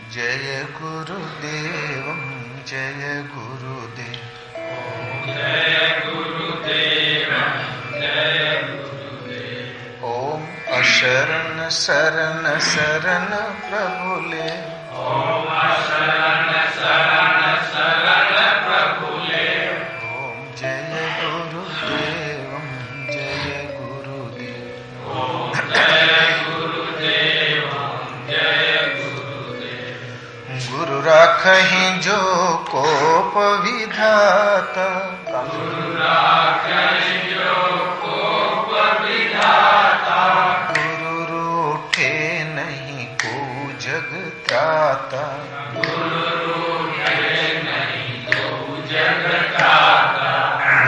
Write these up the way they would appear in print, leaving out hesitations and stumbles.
जय गुरुदेव जय गुरुदेव। जय गुरुदेव जय गुरुदेव। ओम अशरण शरण शरण प्रभुले। ओम अशरण शरण शरण प्रभुले। ओम जय गुरुदेव जय गुरुदेव। ओम जय गुरुदेव जय गुरुदेव। गुरु राखहि जो कोप विधाता। गुरु राखहि जो कोप विधाता। गुरु रूठे नहीं को जग त्राता। गुरु रूठे नहीं को जग त्राता।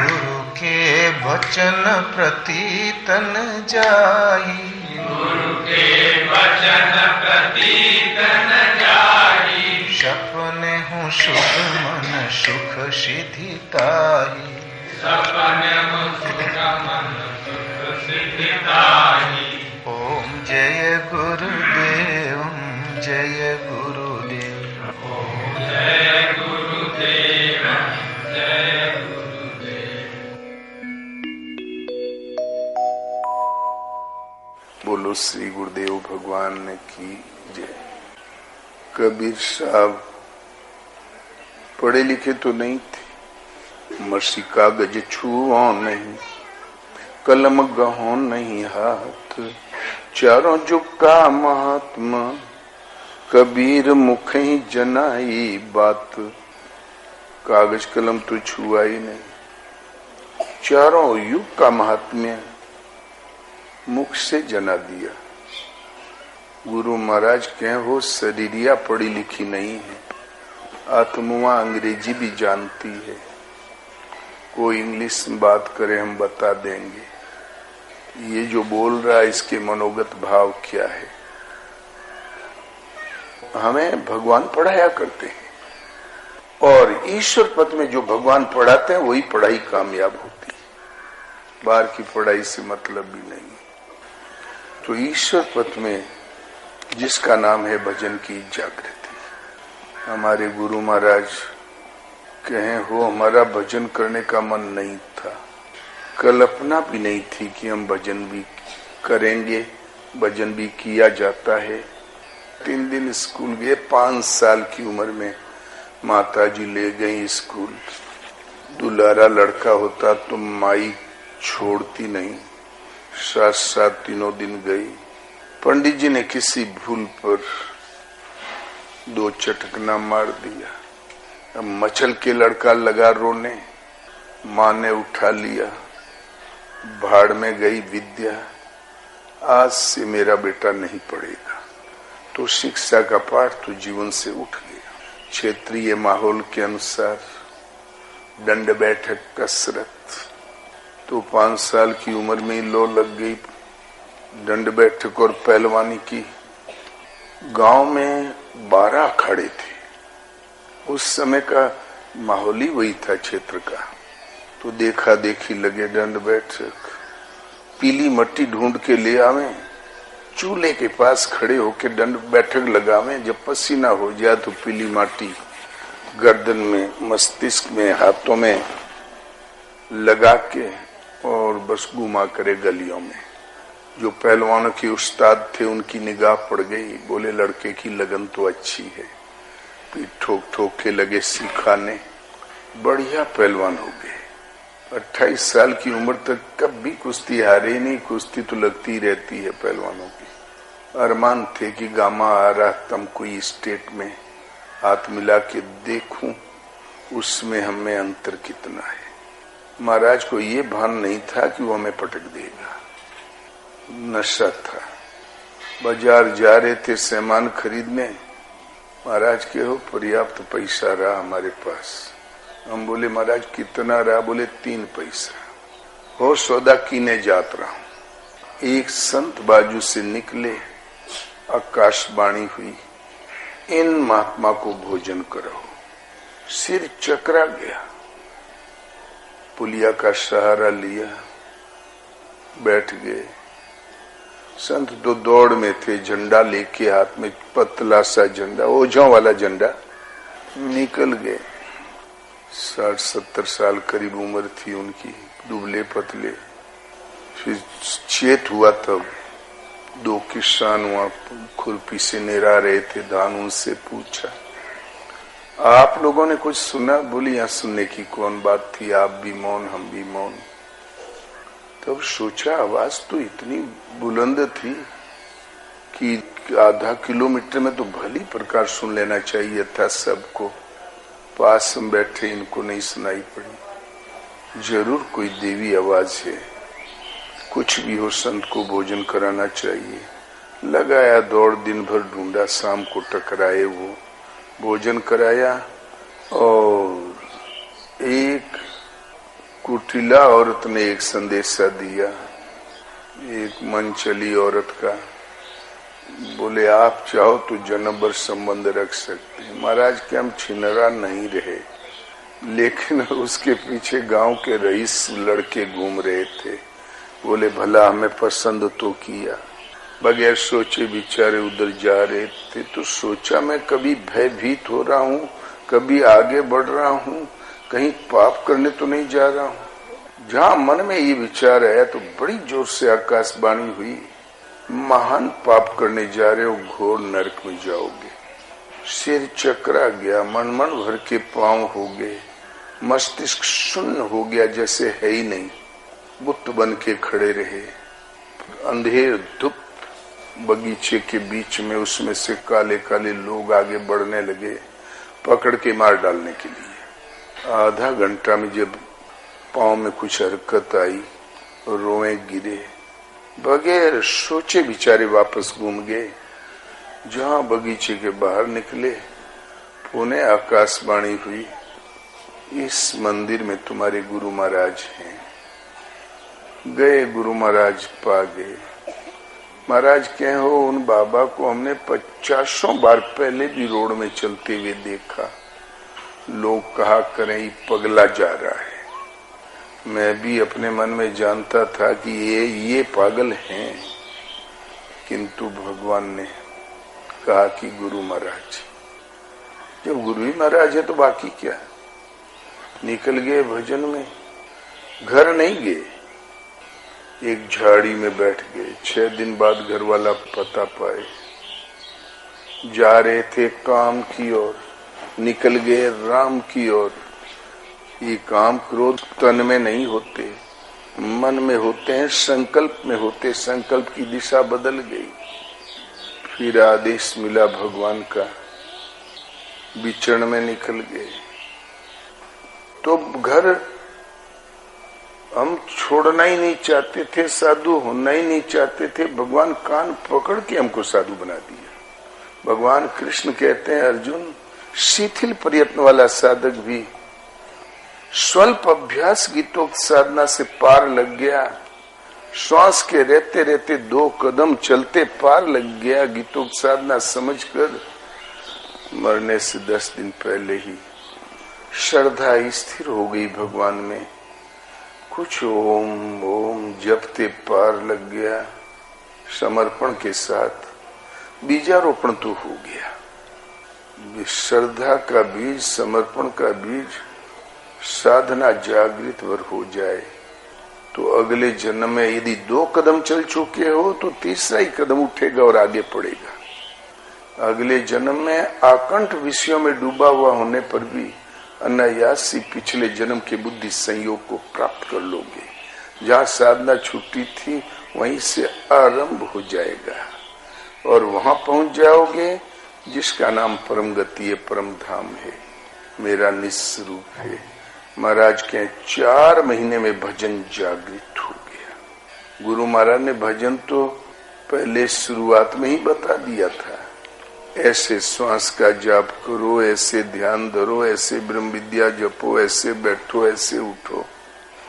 गुरु के वचन प्रति तन जाई। गुरु के वचन प्रति तन जाई। सपने हूँ सुख मन सुख सिद्धि ताही। सपने हूँ सुख मन सुख सिद्धि ताही। ओम जय गुरुदेव जय गुरुदेव। ओम जय गुरुदेव जय गुरुदेव। बोलो श्री गुरुदेव भगवान की जय। कबीर साहब पढ़े लिखे तो नहीं थे, मसी कागज छुओ नहीं, कलम गहो नहीं हाथ, चारों जुग का महात्मा, कबीर मुख ही जनाई बात। कागज कलम तो छुआ ही नहीं, चारों युग का महात्म्य मुख से जना दिया। गुरु महाराज कहें हो शरीरिया पढ़ी लिखी नहीं है, आत्मा अंग्रेजी भी जानती है, कोई इंग्लिश में बात करे हम बता देंगे। ये जो बोल रहा है इसके मनोगत भाव क्या है। हमें भगवान पढ़ाया करते हैं और ईश्वर पद में जो भगवान पढ़ाते हैं वही पढ़ाई कामयाब होती है, बाहर की पढ़ाई से मतलब भी नहीं। तो ईश्वर पद में जिसका नाम है भजन की जागृति। हमारे गुरु महाराज कहें हो हमारा भजन करने का मन नहीं था, कल्पना भी नहीं थी कि हम भजन भी करेंगे, भजन भी किया जाता है। 3 दिन स्कूल गए, 5 साल की उम्र में माताजी ले गई स्कूल। दुलारा लड़का होता तो माई छोड़ती नहीं, साथ साथ 3 दिन गई। पंडित जी ने किसी भूल पर 2 चटकना मार दिया। अब मचल के लड़का लगा रोने, माँ ने उठा लिया, भाड़ में गई विद्या, आज से मेरा बेटा नहीं पढ़ेगा। तो शिक्षा का पाठ तो जीवन से उठ गया। क्षेत्रीय माहौल के अनुसार दंड बैठक कसरत, तो 5 साल की उम्र में ही लो लग गई दंड बैठक और पहलवानी की। गांव में 12 अखाड़े थे, उस समय का माहौल ही वही था क्षेत्र का। तो देखा देखी लगे दंड बैठक, पीली मट्टी ढूंढ के ले आवे, चूल्हे के पास खड़े होके दंड बैठक लगावे। जब पसीना हो जाए तो पीली माटी गर्दन में, मस्तिष्क में, हाथों में लगा के और बस घुमा करे गलियों में। जो पहलवानों के उस्ताद थे उनकी निगाह पड़ गई, बोले लड़के की लगन तो अच्छी है। पीठ ठोक ठोक के लगे सिखाने, बढ़िया पहलवान हो गए। 28 साल की उम्र तक कभी कुश्ती हारे नहीं, कुश्ती तो लगती रहती है पहलवानों की। अरमान थे कि गामा आ रहा तम कोई स्टेट में हाथ मिला के देखूं उसमें हमें अंतर कितना है। महाराज को ये भान नहीं था कि वो हमें पटक देगा। नशा था। बाजार जा रहे थे सामान खरीदने, महाराज के हो पर्याप्त पैसा रहा हमारे पास। हम बोले महाराज कितना रहा? बोले 3 पैसा। हो सौदा कीने जात रहा हूं। एक संत बाजू से निकले, आकाशवाणी हुई, इन महात्मा को भोजन करो। सिर चकरा गया, पुलिया का सहारा लिया, बैठ गए। संत तो दौड़ में थे, झंडा लेके हाथ में, पतला सा झंडा, ओझों वाला झंडा। निकल गए। 60-70 साल करीब उम्र थी उनकी, दुबले पतले। फिर चेत हुआ तब 2 किसान वहां खुरपी से निरा रहे थे धान। उनसे पूछा, आप लोगों ने कुछ सुना? बोली, यहां सुनने की कौन बात थी, आप भी मौन हम भी मौन। तब सोचा, आवाज तो इतनी बुलंद थी कि आधा किलोमीटर में तो भली प्रकार सुन लेना चाहिए था सबको। पास में बैठे इनको नहीं सुनाई पड़ी। जरूर कोई देवी आवाज है, कुछ भी हो संत को भोजन कराना चाहिए। लगाया दौड़, दिन भर ढूंढा, शाम को टकराए वो, भोजन कराया। और एक कुटिला औरत ने एक संदेशा दिया, एक मन चली औरत का। बोले, आप चाहो तो जन्म भर संबंध रख सकते हैं। महाराज के हम छिनरा नहीं रहे, लेकिन उसके पीछे गांव के रईस लड़के घूम रहे थे। बोले, भला हमें पसंद तो किया। बगैर सोचे बेचारे उधर जा रहे थे। तो सोचा, मैं कभी भयभीत हो रहा हूँ, कभी आगे बढ़ रहा हूँ, कहीं पाप करने तो नहीं जा रहा हूँ। जहाँ मन में ये विचार आया तो बड़ी जोर से आकाशवाणी हुई, महान पाप करने जा रहे हो, घोर नरक में जाओगे। सिर चकरा गया, मन भर के पांव हो गए, मस्तिष्क शून्य हो गया, जैसे है ही नहीं। बुत बन के खड़े रहे। अंधेर धूप बगीचे के बीच में, उसमें से काले काले लोग आगे बढ़ने लगे, पकड़ के मार डालने के लिए। आधा घंटा में जब पांव में कुछ हरकत आई, रोए गिरे, बगैर सोचे बेचारे वापस घूम गए। जहां बगीचे के बाहर निकले, पुणे आकाशवाणी हुई, इस मंदिर में तुम्हारे गुरु महाराज हैं। गए, गुरु महाराज पा गए। महाराज कहे, हो उन बाबा को हमने 50 बार पहले भी रोड में चलते हुए देखा। लोग कहा करें, ये पगला जा रहा है। मैं भी अपने मन में जानता था कि ये पागल हैं, किंतु भगवान ने कहा कि गुरु महाराज। जब गुरु ही महाराज है तो बाकी क्या। निकल गए भजन में, घर नहीं गए, एक झाड़ी में बैठ गए। 6 दिन बाद घर वाला पता पाए, जा रहे थे काम की ओर, निकल गए राम की ओर। ये काम क्रोध तन में नहीं होते, मन में होते हैं, संकल्प में होते। संकल्प की दिशा बदल गई। फिर आदेश मिला भगवान का, विचरण में निकल गए। तो घर हम छोड़ना ही नहीं चाहते थे, साधु होना ही नहीं चाहते थे। भगवान कान पकड़ के हमको साधु बना दिया। भगवान कृष्ण कहते हैं, अर्जुन, शिथिल प्रयत्न वाला साधक भी स्वल्प अभ्यास गीतोक्त साधना से पार लग गया। श्वास के रहते रहते 2 कदम चलते पार लग गया। गीतोक्त साधना समझकर मरने से 10 दिन पहले ही श्रद्धा स्थिर हो गई भगवान में। कुछ ओम ओम जपते पार लग गया। समर्पण के साथ बीजारोपण तो हो गया। श्रद्धा का बीज, समर्पण का बीज, साधना जागृत वर हो जाए तो अगले जन्म में यदि 2 कदम चल चुके हो तो तीसरा ही कदम उठेगा और आगे पड़ेगा। अगले जन्म में आकंठ विषयों में डूबा हुआ होने पर भी अनायासी पिछले जन्म के बुद्धि संयोग को प्राप्त कर लोगे। जहाँ साधना छुट्टी थी वहीं से आरंभ हो जाएगा और वहां पहुंच जाओगे जिसका नाम परम गति है, परम धाम है, मेरा निस्वरूप है। महाराज के 4 महीने में भजन जागृत हो गया। गुरु महाराज ने भजन तो पहले शुरुआत में ही बता दिया था। ऐसे श्वास का जाप करो, ऐसे ध्यान धरो, ऐसे ब्रह्म विद्या जपो, ऐसे बैठो, ऐसे उठो।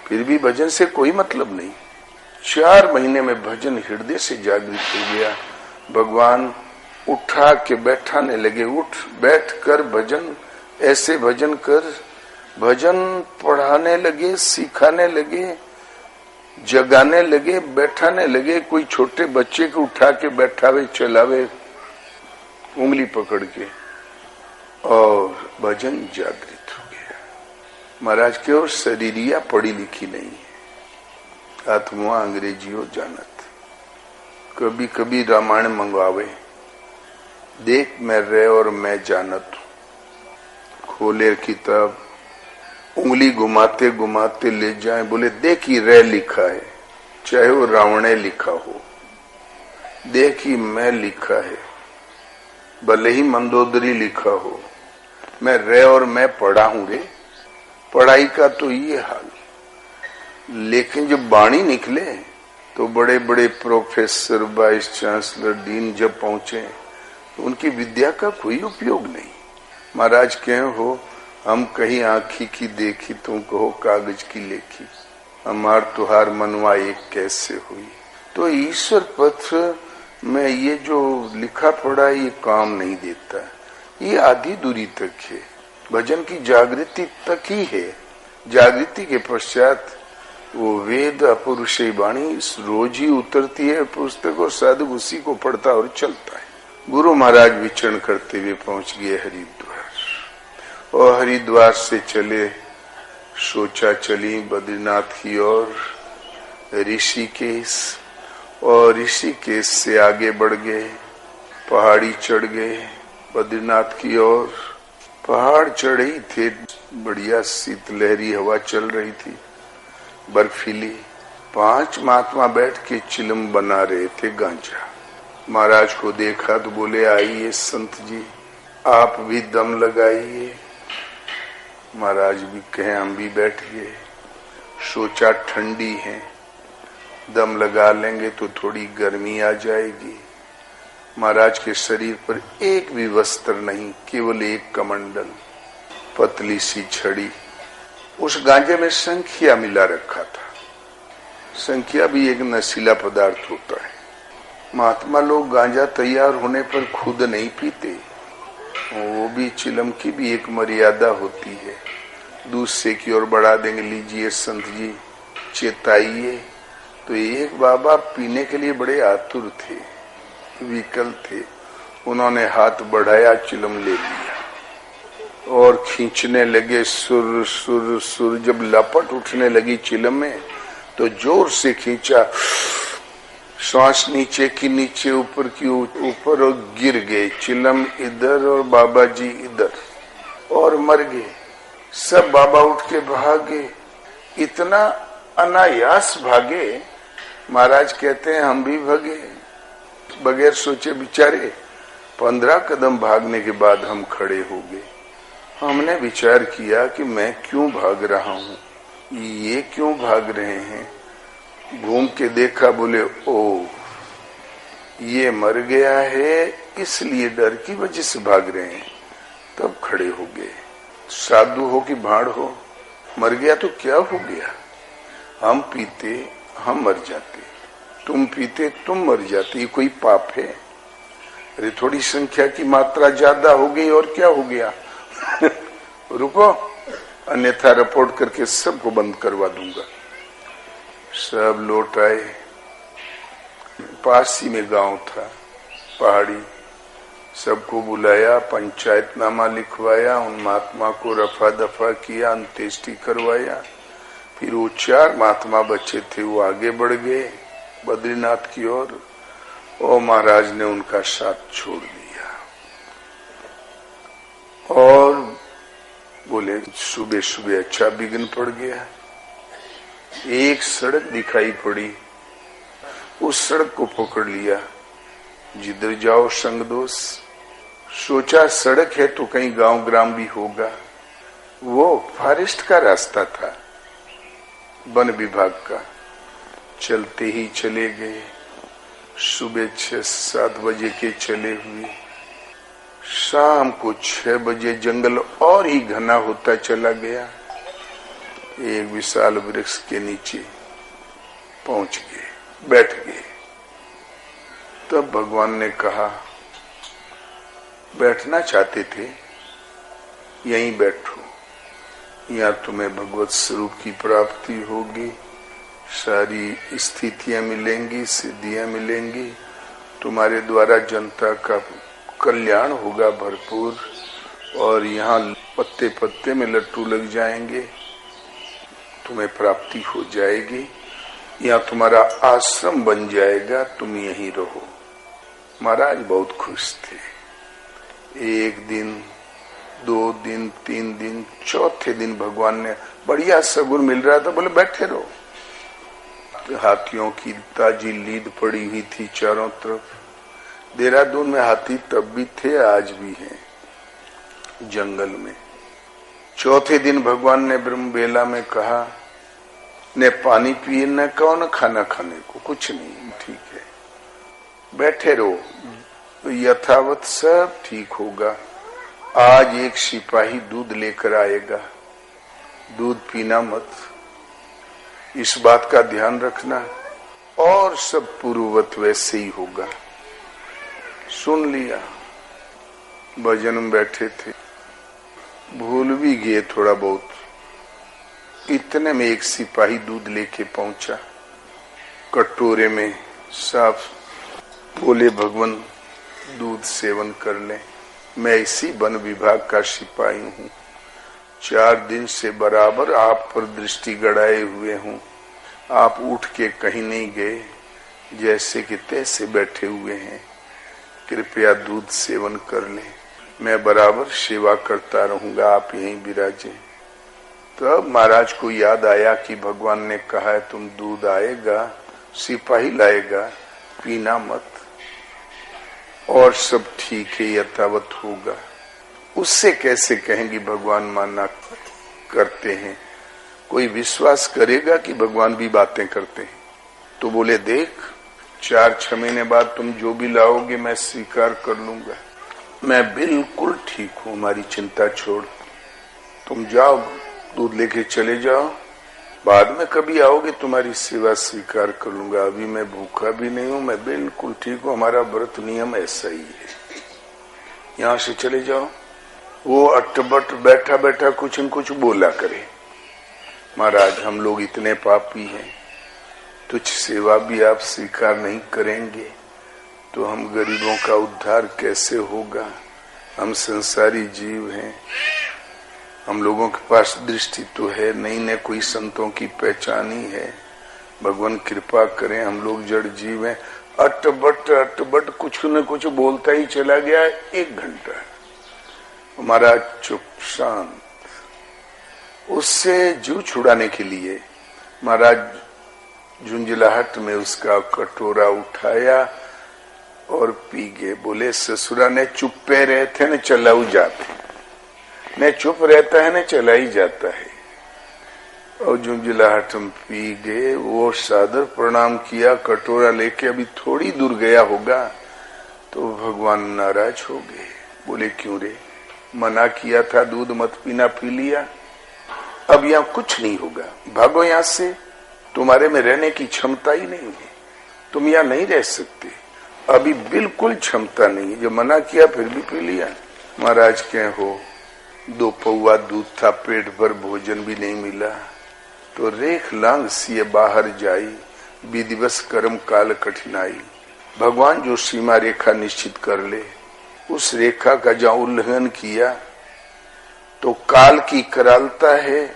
फिर भी भजन से कोई मतलब नहीं। 4 महीने में भजन हृदय से जागृत हो गया। भगवान उठा के बैठाने लगे, उठ बैठ कर भजन, ऐसे भजन कर, भजन पढ़ाने लगे, सिखाने लगे। जगाने लगे, बैठाने लगे। कोई छोटे बच्चे को उठा के बैठावे, चलावे उंगली पकड़ के, और भजन जागृत हो गया। महाराज के और शरीरिया पढ़ी लिखी नहीं है, आत्मा अंग्रेजियों जानत। कभी कभी रामायण मंगवावे, देख मैं रे और मैं जानत। खोले किताब, उंगली घुमाते घुमाते ले जाए, बोले देखी रे लिखा है, चाहे वो रावणे लिखा हो। देखी मैं लिखा है, भले ही मंदोदरी लिखा हो, मैं रे और मैं पढ़ा हूं रे। पढ़ाई का तो ये हाल। लेकिन जब बाणी निकले तो बड़े बड़े प्रोफेसर, वाइस चांसलर, डीन जब पहुंचे तो उनकी विद्या का कोई उपयोग नहीं। महाराज कहे हो, हम कहीं आंखी की देखी, तुम कहो कागज की लेखी, हमार तुहार मनवा एक कैसे हुई। तो ईश्वर पथ में ये जो लिखा पड़ा ये काम नहीं देता, ये आधी दूरी तक है, भजन की जागृति तक ही है। जागृति के पश्चात वो वेद अपरुषी वाणी रोज ही उतरती है पुस्तक, और साधु उसी को पढ़ता और चलता है। गुरु महाराज विचरण करते हुए पहुंच गए हरिद्वार, और हरिद्वार से चले, सोचा चली बद्रीनाथ की ओर, ऋषिकेश, और ऋषिकेश से आगे बढ़ गए, पहाड़ी चढ़ गए बद्रीनाथ की ओर। पहाड़ चढ़े ही थे, बढ़िया शीतलहरी हवा चल रही थी, बर्फीली। 5 महात्मा बैठ के चिलम बना रहे थे गांजा। महाराज को देखा तो बोले, आइए संत जी, आप भी दम लगाइए। महाराज भी कहे, हम भी बैठ गए। सोचा ठंडी है, दम लगा लेंगे तो थोड़ी गर्मी आ जाएगी। महाराज के शरीर पर एक भी वस्त्र नहीं, केवल एक कमंडल, पतली सी छड़ी। उस गांजे में संख्या मिला रखा था। संख्या भी एक नशीला पदार्थ होता है। महात्मा लोग गांजा तैयार होने पर खुद नहीं पीते, वो भी चिलम की भी एक मर्यादा होती है। दूसरे की ओर बढ़ा देंगे, लीजिए संत जी चेताइए। तो एक बाबा पीने के लिए बड़े आतुर थे, विकल थे। उन्होंने हाथ बढ़ाया, चिलम ले लिया और खींचने लगे। सुर सुर सुर जब लपट उठने लगी चिलम में तो जोर से खींचा, श्वास नीचे की नीचे, ऊपर की ऊपर, और गिर गए। चिलम इधर और बाबा जी इधर, और मर गए। सब बाबा उठ के भागे, इतना अनायास भागे। महाराज कहते हैं हम भी भागे, बगैर सोचे बिचारे। 15 कदम भागने के बाद हम खड़े हो गए। हमने विचार किया कि मैं क्यों भाग रहा हूँ, ये क्यों भाग रहे हैं। घूम के देखा, बोले ओ ये मर गया है, इसलिए डर की वजह से भाग रहे हैं। तब खड़े हो गए। साधु हो कि भाड़ हो, मर गया तो क्या हो गया। हम पीते हम मर जाते, तुम पीते तुम मर जाते, ये कोई पाप है। अरे थोड़ी संख्या की मात्रा ज्यादा हो गई और क्या हो गया। रुको, अन्यथा रिपोर्ट करके सबको बंद करवा दूंगा। सब लौट आए। पास ही में गांव था, पहाड़ी। सबको बुलाया, पंचायतनामा लिखवाया, उन महात्मा को रफा दफा किया, अंत्येष्टि करवाया। फिर वो 4 महात्मा बच्चे थे, वो आगे बढ़ गए बद्रीनाथ की ओर, और महाराज ने उनका साथ छोड़ दिया। और बोले सुबह सुबह अच्छा बिघन पड़ गया। एक सड़क दिखाई पड़ी, उस सड़क को पकड़ लिया। जिधर जाओ संग दोष। सोचा सड़क है तो कहीं गांव ग्राम भी होगा। वो फॉरेस्ट का रास्ता था, वन विभाग का। चलते ही चले गए। सुबह 6-7 बजे के चले हुए, शाम को 6 बजे जंगल और ही घना होता चला गया। एक विशाल वृक्ष के नीचे पहुंच गए, बैठ गए। तब भगवान ने कहा, बैठना चाहते थे, यहीं बैठो, यहाँ तुम्हें भगवत स्वरूप की प्राप्ति होगी, सारी स्थितियां मिलेंगी, सिद्धियां मिलेंगी, तुम्हारे द्वारा जनता का कल्याण होगा भरपूर, और यहाँ पत्ते पत्ते में लट्टू लग जाएंगे, तुम्हें प्राप्ति हो जाएगी, यहाँ तुम्हारा आश्रम बन जाएगा, तुम यहीं रहो। महाराज बहुत खुश थे। 1 दिन, 2 दिन, 3 दिन, चौथे दिन भगवान ने बढ़िया सगुन मिल रहा था, बोले बैठे रहो। हाथियों की ताजी लीद पड़ी हुई थी चारों तरफ। देहरादून में हाथी तब भी थे, आज भी हैं जंगल में। चौथे दिन भगवान ने ब्रह्म बेला में कहा, न पानी पिए न कहो न खाना खाने को, कुछ नहीं, ठीक है, बैठे रहो, यथावत सब ठीक होगा। आज एक सिपाही दूध लेकर आएगा, दूध पीना मत, इस बात का ध्यान रखना, और सब पूर्ववत वैसे ही होगा। सुन लिया, भजन में बैठे थे, भूल भी गए थोड़ा बहुत। इतने में एक सिपाही दूध लेके पहुंचा, कटोरे में साफ। बोले भगवान दूध सेवन कर ले, मैं इसी वन विभाग का सिपाही हूँ, 4 दिन से बराबर आप पर दृष्टि गड़ाए हुए हूँ, आप उठ के कहीं नहीं गए, जैसे कि तैसे बैठे हुए हैं, कृपया दूध सेवन कर ले, मैं बराबर सेवा करता रहूंगा, आप यहीं विराजे। तो अब महाराज को याद आया कि भगवान ने कहा है तुम दूध आएगा, सिपाही लाएगा, पीना मत, और सब ठीक है, यथावत होगा। उससे कैसे कहेंगे भगवान माना करते हैं? कोई विश्वास करेगा कि भगवान भी बातें करते हैं? तो बोले देख, 4-6 महीने बाद तुम जो भी लाओगे मैं स्वीकार कर लूंगा, मैं बिल्कुल ठीक हूँ, हमारी चिंता छोड़, तुम जाओ दूध लेके चले जाओ, बाद में कभी आओगे तुम्हारी सेवा स्वीकार कर लूंगा, अभी मैं भूखा भी नहीं हूँ, मैं बिल्कुल ठीक हूँ, हमारा व्रत नियम ऐसा ही है, यहाँ से चले जाओ। वो अटबट बैठा बैठा कुछ न कुछ बोला करे, महाराज हम लोग इतने पापी हैं, तुझ सेवा भी आप स्वीकार नहीं करेंगे तो हम गरीबों का उद्धार कैसे होगा? हम संसारी जीव हैं, हम लोगों के पास दृष्टि तो है नहीं, न कोई संतों की पहचानी है, भगवान कृपा करें, हम लोग जड़ जीव हैं। अटबट कुछ न कुछ बोलता ही चला गया। 1 घंटा हमारा चुप शांत। उससे जीव छुड़ाने के लिए महाराज झुंझलाहट में उसका कटोरा उठाया और पी गए। बोले ससुरा ने चुप्पे रहते न चलाऊ जाते, न चुप रहता है न चला ही जाता है। और झुंझलाहट में पी गए। वो सादर प्रणाम किया, कटोरा लेके अभी थोड़ी दूर गया होगा तो भगवान नाराज हो गए। बोले क्यों रे, मना किया था दूध मत पीना, पी लिया, अब यहाँ कुछ नहीं होगा, भागो यहाँ से, तुम्हारे में रहने की क्षमता ही नहीं है, तुम यहाँ नहीं रह सकते, अभी बिल्कुल क्षमता नहीं है। जब मना किया फिर भी पी लिया। महाराज क्या हो, 2 पौवा दूध था, पेट भर भोजन भी नहीं मिला, तो रेख लांग सिए बाहर जाई, विधिवश कर्म काल कठिनाई। भगवान जो सीमा रेखा निश्चित कर ले, उस रेखा का जहाँ उल्लंघन किया तो काल की करालता है।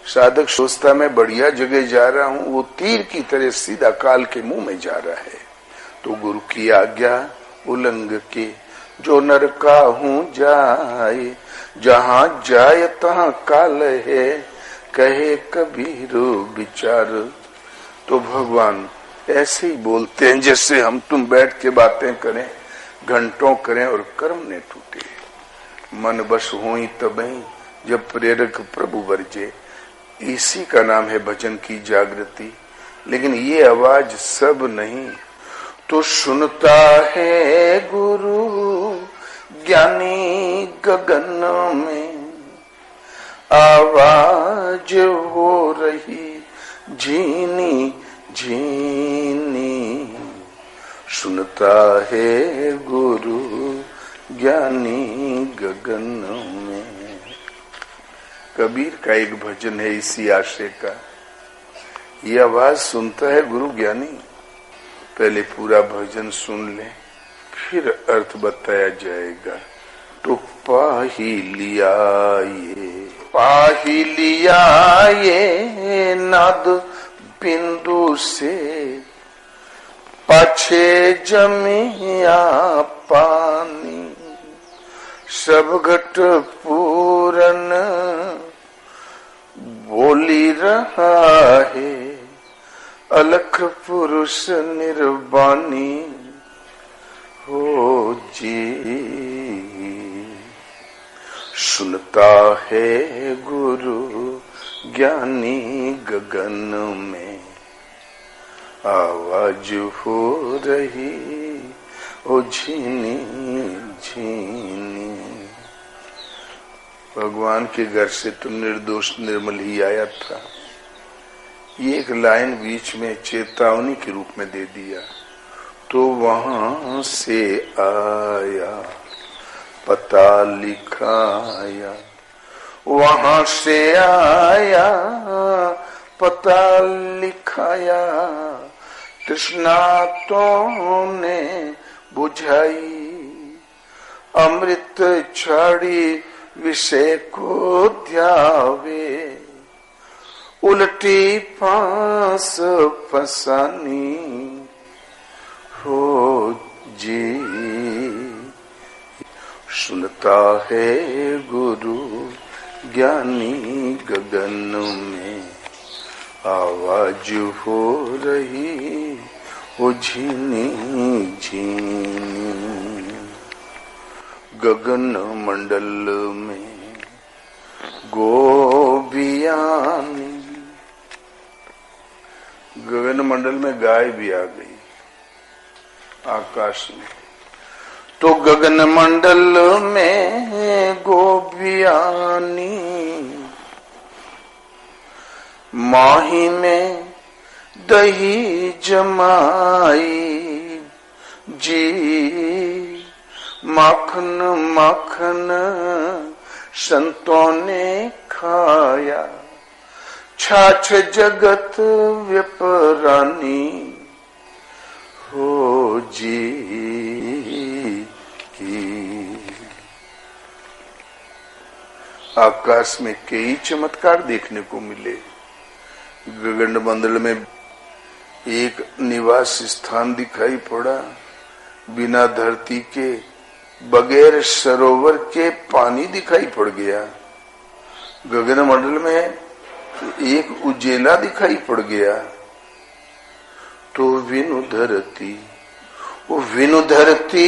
साधक सोचता मैं बढ़िया जगह जा रहा हूँ, वो तीर की तरह सीधा काल के मुंह में जा रहा है। तो गुरु की आज्ञा उल्लंघ के जो नरका हूँ जाए, जहाँ जाए तहाँ काल है, कहे कबीर विचार। तो भगवान ऐसे ही बोलते हैं जैसे हम तुम बैठ के बातें करें, घंटों करें और कर्म ने टूटे। मन बस होई तबई जब प्रेरक प्रभु वर्जे, इसी का नाम है भजन की जागृति। लेकिन ये आवाज सब नहीं तो सुनता है गुरु ज्ञानी गगन में, आवाज हो रही झीनी झीनी, सुनता है गुरु ज्ञानी गगन में। कबीर का एक भजन है इसी आशय का, ये आवाज सुनता है गुरु ज्ञानी। पहले पूरा भजन सुन ले, फिर अर्थ बताया जाएगा। तो पाही लिया ये नाद बिंदु से, पाछे जमिया पानी, सब घट पूरन बोली रहा है, अलख पुरुष निर्वाणी हो जी। सुनता है गुरु ज्ञानी गगन में, आवाज हो रही ओ झीनी झीनी। भगवान के घर से तो निर्दोष निर्मल ही आया था। ये एक लाइन बीच में चेतावनी के रूप में दे दिया। तो वहां से आया पता लिखाया, वहां से आया पता लिखाया, तृष्णा तूने बुझाई, अमृत छाड़ी विषय को ध्यावे, उल्टी फांस फसानी हो जी। सुनता है गुरु ज्ञानी गगन में, आवाज हो रही वो झीनी झीनी। गगन मंडल में गोबियानी, गगन मंडल में गाय भी आ गई आकाश में। तो गगन मंडल में गोबियानी, माही में दही जमाई जी, माखन माखन संतों ने खाया, छाछ जगत व्यपरानी हो जी। आकाश में कई चमत्कार देखने को मिले। गगन मंडल में एक निवास स्थान दिखाई पड़ा, बिना धरती के, बगैर सरोवर के पानी दिखाई पड़ गया। गगन मंडल में एक उजेला दिखाई पड़ गया। तो विनु धरती, वो विनु धरती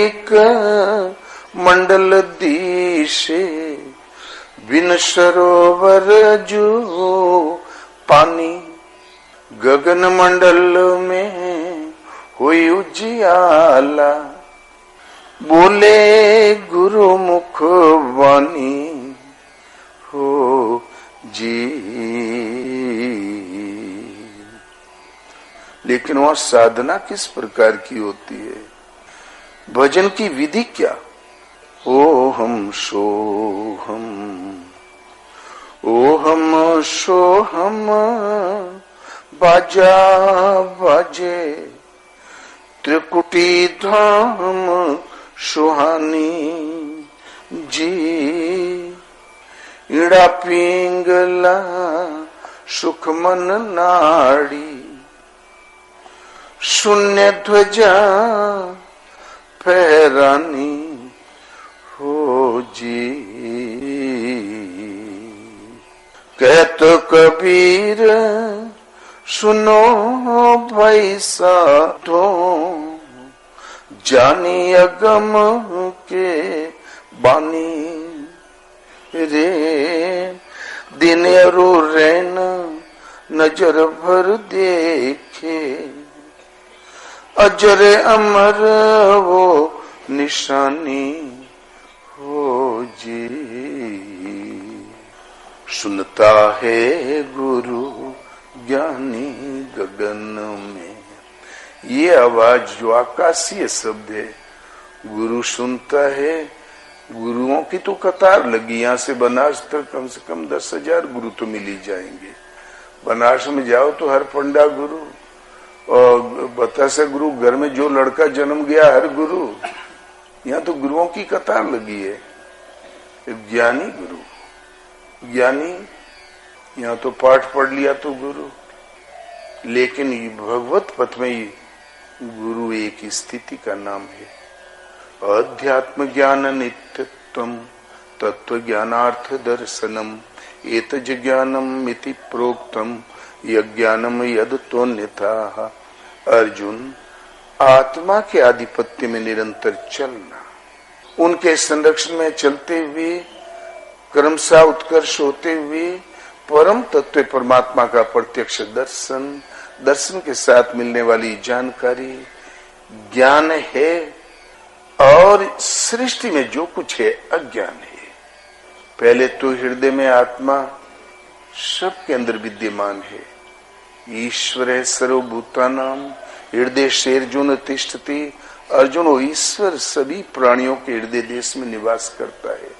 एक मंडल दिशे, बिन सरोवर जो पानी, गगन मंडल में हुई उजियाला, बोले गुरु मुख वाणी हो जी। लेकिन वह साधना किस प्रकार की होती है, भजन की विधि क्या? ओहम सोहम, ओहम सोहम बाजा बाजे, त्रिकुटी धाम सुहानी जी। इड़ा पिंगला सुख मन नाड़ी, शून्य ध्वजा फहरानी हो जी। कहतो कबीर सुनो भाई साधो, जानी अगम के बानी रे, दिन अरु रैन नजर भर देखे, अजर अमर वो निशानी हो जी। सुनता है गुरु ज्ञानी गगन में, ये आवाज जो आकाशीय शब्द है, गुरु सुनता है। गुरुओं की तो कतार लगी, यहां से बनारस तक कम से कम 10,000 गुरु तो मिल ही जाएंगे। बनारस में जाओ तो हर पंडा गुरु, और बतासा गुरु, घर में जो लड़का जन्म गया हर गुरु। यहाँ तो गुरुओं की कतार लगी है। ज्ञानी गुरु, ज्ञानी, यहाँ तो पाठ पढ़ लिया तो गुरु। लेकिन भगवत पथ में ही गुरु एक स्थिति का नाम है। अध्यात्म ज्ञान नित्यत्वम तत्व ज्ञानार्थ दर्शनम एतज ज्ञानम इति प्रोक्तम यज्ञानम यद तोन्यथा। अर्जुन, आत्मा के आधिपत्य में निरंतर चलना, उनके संरक्षण में चलते हुए क्रमशः उत्कर्ष होते हुए परम तत्व परमात्मा का प्रत्यक्ष दर्शन, दर्शन के साथ मिलने वाली जानकारी ज्ञान है। और सृष्टि में जो कुछ है अज्ञान है। पहले तो हृदय में आत्मा सबके अंदर विद्यमान है। ईश्वर है सर्वभूतानाम हृदय शेर्जुन तिष्ठति। अर्जुन, वो ईश्वर सभी प्राणियों के हृदय देश में निवास करता है।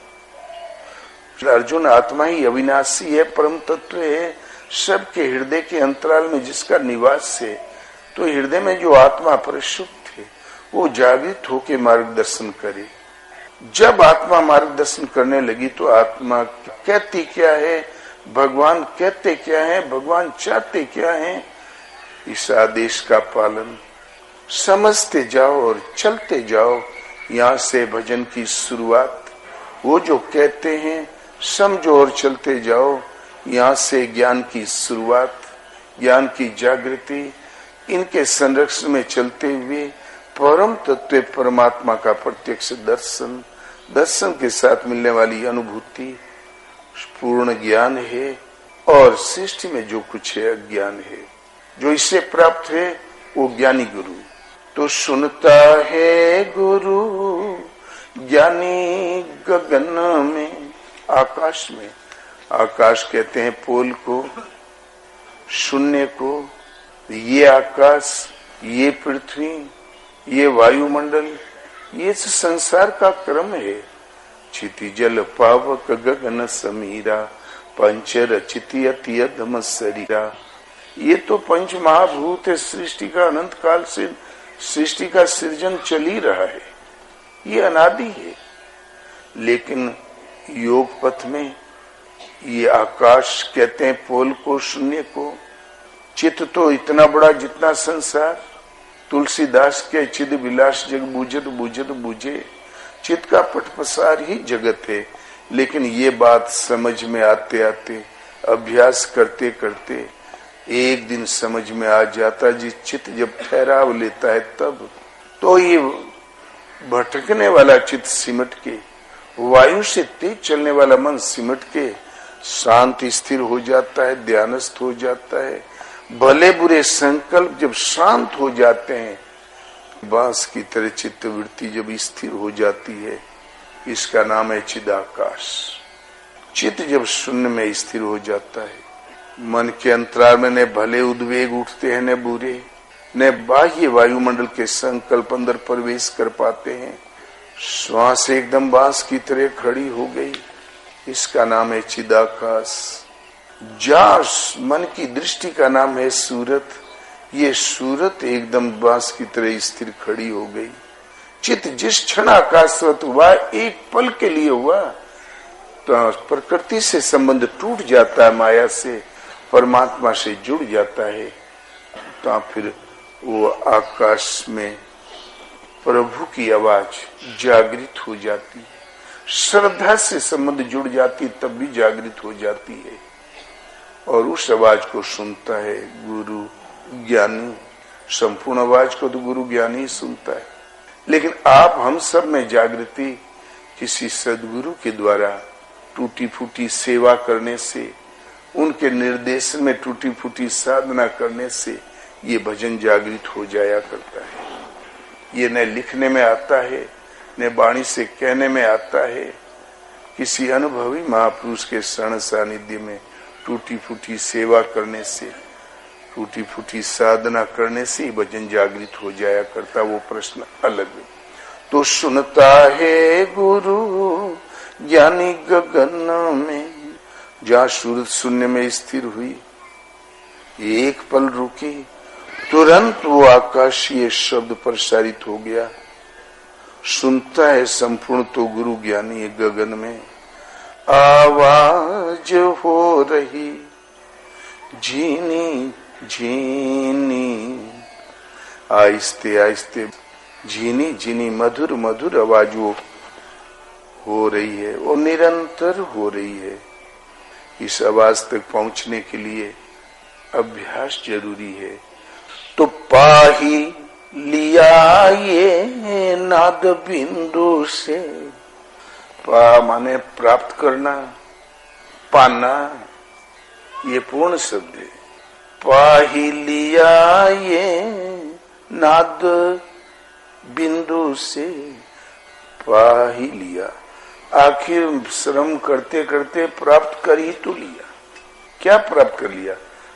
अर्जुन, आत्मा ही अविनाशी है, परम तत्व है, सबके हृदय के अंतराल में जिसका निवास है। तो हृदय में जो आत्मा परिशुद्ध है वो जागृत होकर मार्गदर्शन करे। जब आत्मा मार्गदर्शन करने लगी तो आत्मा कहती क्या है, भगवान कहते क्या है, भगवान चाहते क्या है, इस आदेश का पालन समझते जाओ और चलते जाओ। यहाँ से भजन की शुरुआत, वो जो कहते हैं समझो और चलते जाओ। यहाँ से ज्ञान की शुरुआत, ज्ञान की जागृति, इनके संरक्षण में चलते हुए परम तत्व परमात्मा का प्रत्यक्ष दर्शन, दर्शन के साथ मिलने वाली अनुभूति पूर्ण ज्ञान है। और सृष्टि में जो कुछ है अज्ञान है। जो इससे प्राप्त है वो ज्ञानी गुरु। तो सुनता है गुरु ज्ञानी गगन में, आकाश में। आकाश कहते हैं पोल को, शून्य को। ये आकाश, ये पृथ्वी, ये वायुमंडल, ये संसार का क्रम है। क्षिति जल पावक गगन समीरा पंच रचिति अति अधम शरीरा। ये तो पंच महाभूत है। सृष्टि का अनंत काल से सृष्टि का सृजन चल ही रहा है, ये अनादि है। लेकिन योग पथ में ये आकाश कहते हैं पोल को, शून्य को। चित्त तो इतना बड़ा जितना संसार। तुलसीदास के चिद विलास जग बूझत बूझत बूझे। चित्त का पटपसार ही जगत है। लेकिन ये बात समझ में आते आते, अभ्यास करते करते एक दिन समझ में आ जाता। जी चित्त जब ठहराव लेता है तब तो ये भटकने वाला चित्त सिमट के, वायु से तेज चलने वाला मन सिमट के शांत स्थिर हो जाता है, ध्यानस्थ हो जाता है। भले बुरे संकल्प जब शांत हो जाते हैं, बांस की तरह चित्त वृत्ति जब स्थिर हो जाती है, इसका नाम है चिदाकाश। चित्त जब शून्य में स्थिर हो जाता है, मन के अंतराल में न भले उद्वेग उठते हैं न बुरे, न बाह्य वायुमंडल के संकल्प अंदर प्रवेश कर पाते हैं। श्वास एकदम बांस की तरह खड़ी हो गई, इसका नाम है चिदाकाश। जास मन की दृष्टि का नाम है सूरत। ये सूरत एकदम बांस की तरह स्थिर खड़ी हो गई। चित्त जिस क्षण आकाशवत हुआ, एक पल के लिए हुआ, तो प्रकृति से संबंध टूट जाता है, माया से, परमात्मा से जुड़ जाता है। तो फिर वो आकाश में प्रभु की आवाज जागृत हो जाती है। श्रद्धा से संबंध जुड़ जाती, तब भी जागृत हो जाती है। और उस आवाज को सुनता है गुरु ज्ञानी। संपूर्ण आवाज को तो गुरु ज्ञानी सुनता है। लेकिन आप हम सब में जागृति किसी सदगुरु के द्वारा टूटी फूटी सेवा करने से, उनके निर्देशन में टूटी फूटी साधना करने से ये भजन जागृत हो जाया करता है। ये न लिखने में आता है, न वाणी से कहने में आता है। किसी अनुभवी महापुरुष के शरण सानिध्य में टूटी फूटी सेवा करने से, टूटी फूटी साधना करने से भजन जागृत हो जाया करता। वो प्रश्न अलग है। तो सुनता है गुरु ज्ञानी गगन में, जहाँ सूरत शून्य में स्थिर हुई, एक पल रुकी, तुरंत वो आकाशीय शब्द प्रसारित हो गया। सुनता है संपूर्ण तो गुरु ज्ञानी गगन में आवाज हो रही, झीनी झीनी, आहिस्ते आहिस्ते झीनी झीनी मधुर मधुर आवाज वो हो रही है, वो निरंतर हो रही है। इस आवाज तक पहुंचने के लिए अभ्यास जरूरी है। तो पाही लिया ये नाद बिंदु से, पा माने प्राप्त करना, पाना, ये पूर्ण शब्द है। पाही लिया ये नाद बिंदु से, पाही लिया, आखिर श्रम करते करते प्राप्त कर ही तो लिया। क्या प्राप्त कर लिया?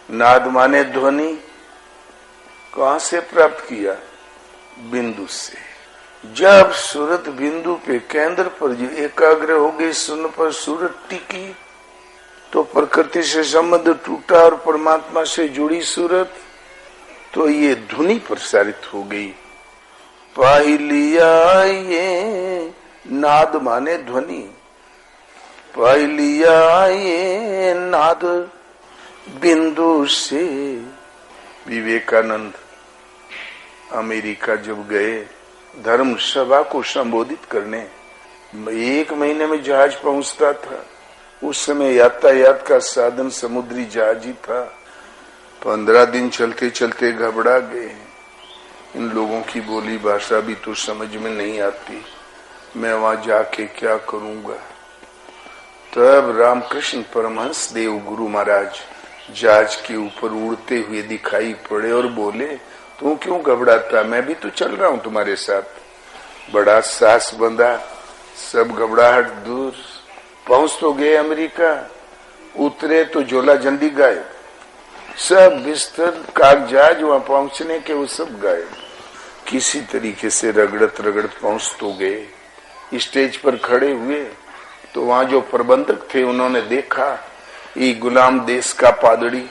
नाद माने ध्वनि। कहां से प्राप्त किया? बिंदु से। जब सूरत बिंदु पे केंद्र पर जो एकाग्र हो गई, सुन पर सूरत टिकी, तो प्रकृति से संबंध टूटा और परमात्मा से जुड़ी सूरत, तो ये धुनी प्रसारित हो गई। पाही लिया ये नाद माने ध्वनि, पाही लिया ये नाद बिंदु से। विवेकानंद अमेरिका जब गए धर्म सभा को संबोधित करने, 1 महीने में जहाज पहुंचता था। उस समय यातायात का साधन समुद्री जहाज ही था। 15 दिन चलते चलते घबरा गए। इन लोगों की बोली भाषा भी तो समझ में नहीं आती, मैं वहां जाके क्या करूंगा। तब रामकृष्ण परमहंस देव गुरु महाराज जहाज के ऊपर उड़ते हुए दिखाई पड़े और बोले, तू क्यों घबराता, मैं भी तो चल रहा हूं तुम्हारे साथ। बड़ा साहस बंधा, सब घबराहट दूर। पहुंच तो गए अमेरिका, उतरे तो झोला झंडी गायब, सब बिस्तर कागजात वहां पहुंचने के वो सब गायब। किसी तरीके से रगड़त रगड़त पहुंच तो गए। स्टेज पर खड़े हुए तो वहां जो प्रबंधक थे उन्होंने देखा, ये गुलाम देश का पादरी,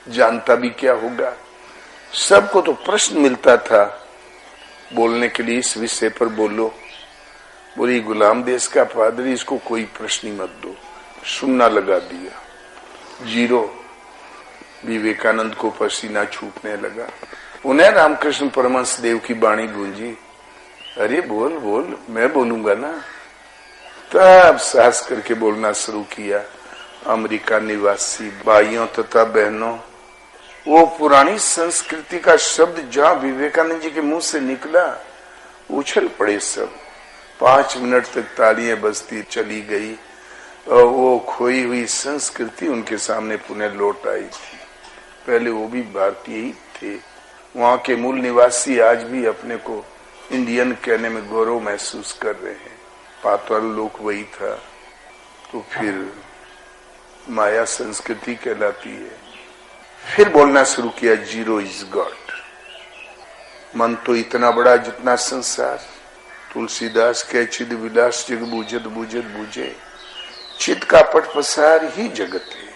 जानता भी क्या होगा। सबको तो प्रश्न मिलता था बोलने के लिए, इस विषय पर बोलो। बोली गुलाम देश का पादरी, इसको कोई प्रश्न ही मत दो। सुनना लगा दिया, 0। विवेकानंद को पसीना छूटने लगा। उन्हें रामकृष्ण परमहंस देव की वाणी गूंजी, अरे बोल बोल, मैं बोलूंगा ना। तब साहस करके बोलना शुरू किया। अमेरिका निवासी भाइयों तथा बहनों, वो पुरानी संस्कृति का शब्द जहां विवेकानंद जी के मुंह से निकला, उछल पड़े सब। 5 मिनट तक तालियां बजती चली गई और वो खोई हुई संस्कृति उनके सामने पुनः लौट आई थी। पहले वो भी भारतीय ही थे। वहां के मूल निवासी आज भी अपने को इंडियन कहने में गौरव महसूस कर रहे हैं। पाताल लोक वही था, तो फिर माया संस्कृति कहलाती है। फिर बोलना शुरू किया, 0 इज गॉड। मन तो इतना बड़ा जितना संसार। तुलसीदास के चिद विलास जग बूझत बूझत बूझे, चित्त का पट पसार ही जगत है।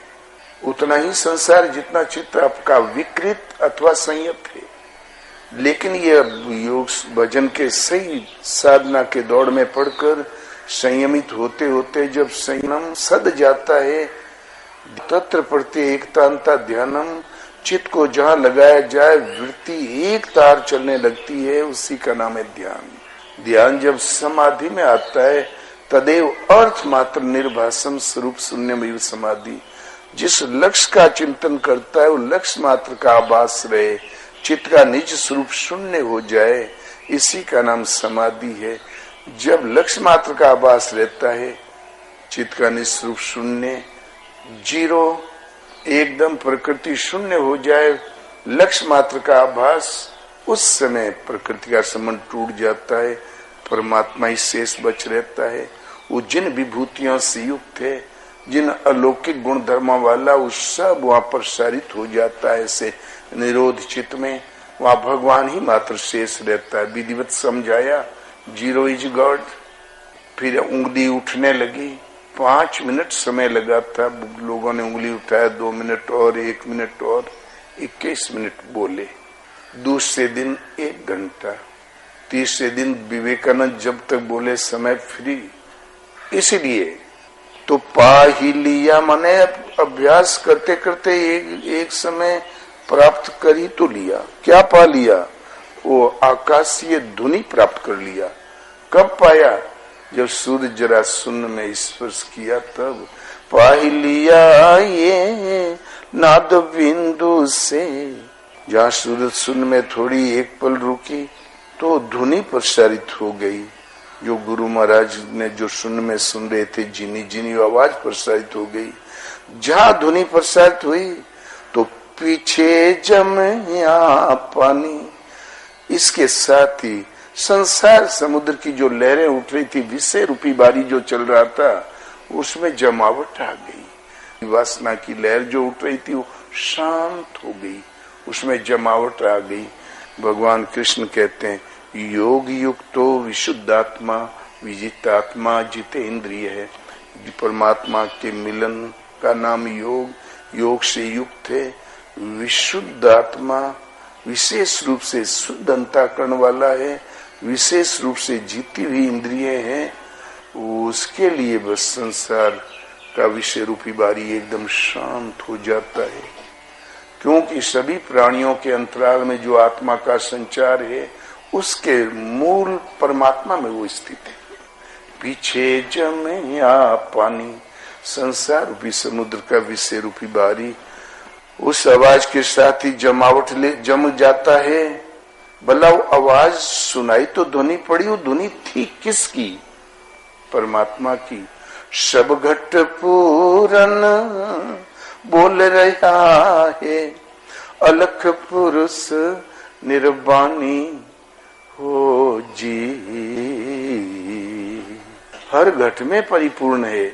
उतना ही संसार जितना चित्त आपका विकृत अथवा संयत है। लेकिन ये योग भजन के सही साधना के दौड़ में पड़कर संयमित होते होते जब संयम सद जाता है, तत्र प्रति एकतांता ध्यानम, चित्त को जहां लगाया जाए वृत्ति एक तार चलने लगती है, उसी का नाम है ध्यान। ध्यान जब समाधि में आता है, तदेव अर्थ मात्र निर्भासम स्वरूप शून्यमय समाधि। जिस लक्ष्य का चिंतन करता है वो लक्ष्य मात्र का आभास रहे, चित्त का निज स्वरूप शून्य हो जाए, इसी का नाम समाधि है। जब लक्ष्य मात्र का आभास रहता है, चित्त का निज स्वरूप शून्य, 0, एकदम प्रकृति शून्य हो जाए, लक्ष्य मात्र का आभास, उस समय प्रकृति का संबंध टूट जाता है, परमात्मा ही शेष बच रहता है। वो जिन विभूतियों से युक्त है, जिन अलौकिक गुण धर्मों वाला, वो सब वहां प्रसारित हो जाता है। ऐसे निरोध चित्त में वहां भगवान ही मात्र शेष रहता है। विधिवत समझाया, 0 इज गॉड। फिर उंगली उठने लगी। 5 मिनट समय लगा था, लोगों ने उंगली उठाया, 2 मिनट और, 1 मिनट और, 21 मिनट बोले, दूसरे दिन 1 घंटा, तीसरे दिन विवेकानंद जब तक बोले समय फ्री। इसलिए तो पा ही लिया, माने अभ्यास करते करते एक समय प्राप्त कर ही तो लिया। क्या पा लिया? वो आकाशीय धुनी प्राप्त कर लिया। कब पाया? जब सूर्य जरा शून्य में स्पर्श किया तब पा ही लिया ये नाद बिंदु से। जहाँ सूरज शून्य में थोड़ी एक पल रुकी तो धुनी प्रसारित हो गई। जो गुरु महाराज ने जो शून्य में सुन रहे थे, जिनी जिनी आवाज प्रसारित हो गई। जहाँ ध्वनि प्रसारित हुई तो पीछे जमया पानी। इसके साथ ही संसार समुद्र की जो लहरें उठ रही थी, विषय रूपी बारी जो चल रहा था, उसमें जमावट आ गई। वासना की लहर जो उठ रही थी वो शांत हो गई, उसमें जमावट आ गई। भगवान कृष्ण कहते हैं योग युक्तो विशुद्धात्मा विजितात्मा जितेंद्रिय है। परमात्मा के मिलन का नाम योग, योग से युक्त है। विशुद्ध आत्मा विशेष रूप से शुद्ध अंतःकरण वाला है, विशेष रूप से जीती हुई इंद्रिय है। उसके लिए बस संसार का विषय रूपी बारी एकदम शांत हो जाता है, क्योंकि सभी प्राणियों के अंतराल में जो आत्मा का संचार है उसके मूल परमात्मा में वो स्थित है। पीछे जमया पानी, संसार रूपी समुद्र का विषय रूपी बारी, उस आवाज के साथ ही जमावट जम जाता है। भला वो आवाज सुनाई तो ध्वनि पड़ी, वो ध्वनि थी किसकी? परमात्मा की। सब घट पूरन बोल रहा है, अलख पुरुष निर्वाणी हो जी। हर घट में परिपूर्ण है।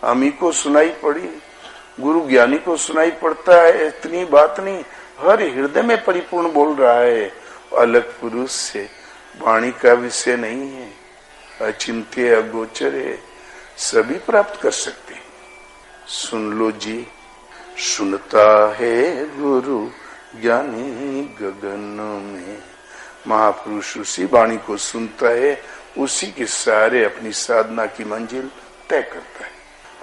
हमी को सुनाई पड़ी, गुरु ज्ञानी को सुनाई पड़ता है, इतनी बात नहीं, हर हृदय में परिपूर्ण बोल रहा है। अलग पुरुष से वाणी का विषय नहीं है, अचिंत्य अगोचर है, सभी प्राप्त कर सकते हैं। सुन लो जी, सुनता है गुरु ज्ञानी गगन में। महापुरुष उसी वाणी को सुनता है, उसी के सहारे अपनी साधना की मंजिल तय करता है।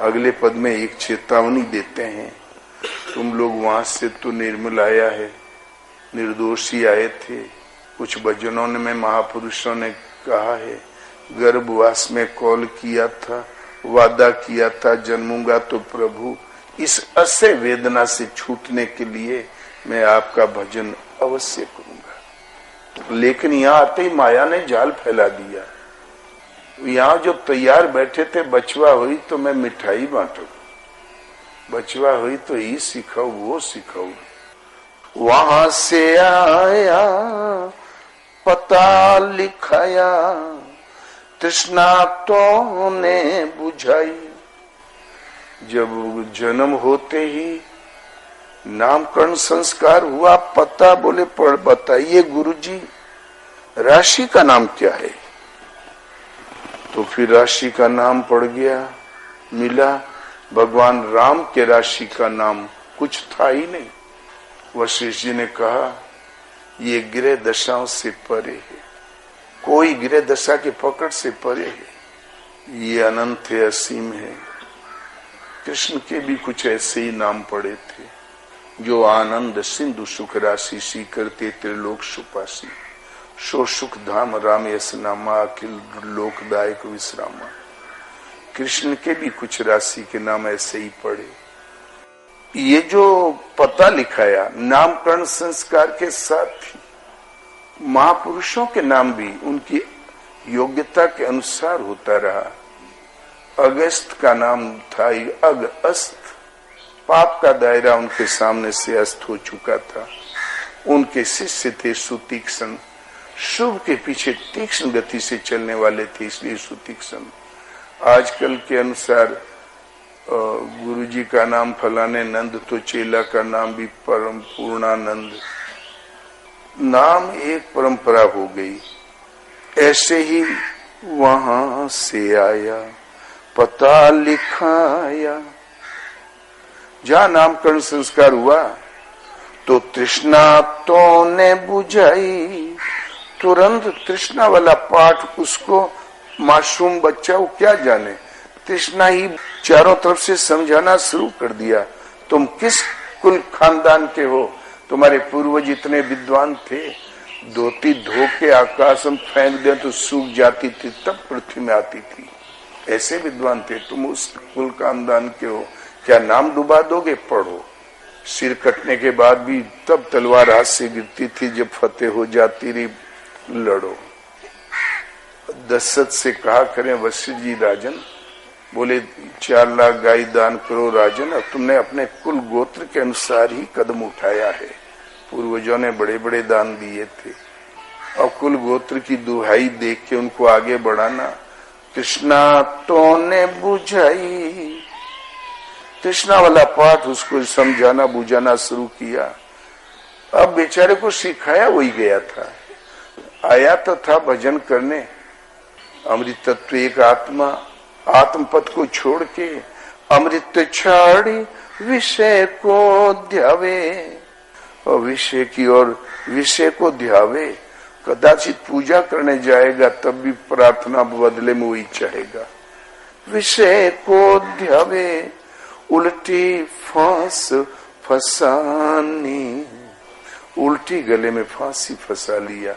अगले पद में एक चेतावनी देते हैं, तुम लोग वहां से तो निर्मल आया है, निर्दोषी आए थे। कुछ भजनों में महापुरुषों ने कहा है, गर्भवास में कॉल किया था, वादा किया था जन्मूंगा तो प्रभु, इस असह्य वेदना से छूटने के लिए मैं आपका भजन अवश्य करूंगा। लेकिन यहाँ आते ही माया ने जाल फैला दिया। यहाँ जो तैयार बैठे थे, बचवा हुई तो मैं मिठाई बांटू, बचवा हुई तो ये सिखाऊ वो सिखाऊ। वहां से आया पता लिखाया, तृष्णा तो ने बुझाई। जब जन्म होते ही नामकरण संस्कार हुआ, पता बोले पढ़ बताइए गुरुजी राशि का नाम क्या है? तो फिर राशि का नाम पड़ गया, मिला भगवान राम के राशि का नाम कुछ था ही नहीं। वशिष्ठ जी ने कहा ये गृह दशाओं से परे है, कोई गृह दशा के पकड़ से परे है, ये अनंत है, असीम है। कृष्ण के भी कुछ ऐसे ही नाम पड़े थे, जो आनंद सिंधु सुख राशि सी करते त्रिलोक सुपासी, सो सुख धाम राम यस नामा अखिल लोकदायक विश्रामा। कृष्ण के भी कुछ राशि के नाम ऐसे ही पड़े। ये जो पता लिखाया नामकरण संस्कार के साथ ही महापुरुषों के नाम भी उनकी योग्यता के अनुसार होता रहा। अगस्त का नाम था अगस्त, पाप का दायरा उनके सामने से अस्त हो चुका था। उनके शिष्य थे सुतीक्ष्ण, शुभ के पीछे तीक्ष्ण गति से चलने वाले थे, इसलिए सुतीक्ष्ण। आजकल के अनुसार गुरुजी का नाम फलाने नंद, तो चेला का नाम भी परम पूर्णानंद। नाम एक परंपरा हो गई। ऐसे ही वहां से आया पता लिखाया, जहां नामकरण संस्कार हुआ तो तृष्णा तो ने बुझाई। तुरंत तृष्णा वाला पाठ उसको मासूम बच्चा वो क्या जाने, तृष्णा ही चारों तरफ से समझाना शुरू कर दिया। तुम किस कुल खानदान के हो, तुम्हारे पूर्वज इतने विद्वान थे, धोती धो के आकाश में फेंक दे तो सूख जाती थी, तब पृथ्वी में आती थी, ऐसे विद्वान थे। तुम उस कुल खानदान के हो, क्या नाम डुबा दोगे? पढ़ो। सिर कटने के बाद भी तब तलवार हाथ से गिरती थी, जब फतेह हो जाती रही, लड़ो। दशरथ से कहा करें, वशिष्ठ जी राजन बोले 4 लाख गाय दान करो राजन, अब तुमने अपने कुल गोत्र के अनुसार ही कदम उठाया है, पूर्वजों ने बड़े बड़े दान दिए थे, और कुल गोत्र की दुहाई देख के उनको आगे बढ़ाना। तृष्णा तो ने बुझाई, तृष्णा वाला पाठ उसको समझाना बुझाना शुरू किया। अब बेचारे को सिखाया वही गया था, आया तो था भजन करने। अमृत तत्व एक आत्मा, आत्म पद को छोड़ के अमृत छाड़ी विषय को ध्यावे, और विषय की ओर विषय को ध्यावे। कदाचित पूजा करने जाएगा तब भी प्रार्थना बदले में वही चाहेगा। विषय को ध्यावे, उल्टी फांस फसानी, उल्टी गले में फांसी फंसा लिया।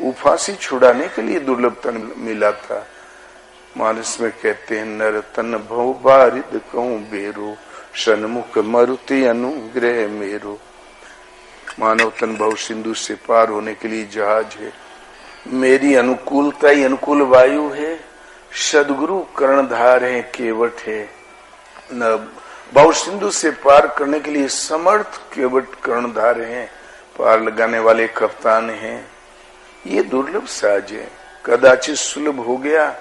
वो फांसी छुड़ाने के लिए दुर्लभ तन मिला था। मानस में कहते हैं, नर तन भव बारिद कहूं बेरो, सन्मुख मरुति अनुग्रह मेरो। मानव तन भव सिंधु से पार होने के लिए जहाज है, मेरी अनुकूलता ही अनुकूल वायु है, सदगुरु कर्णधार है, केवट है। भव सिंधु से पार करने के लिए समर्थ केवट कर्णधार हैं, पार लगाने वाले कप्तान हैं। ये दुर्लभ साज है, कदाचित सुलभ हो गया।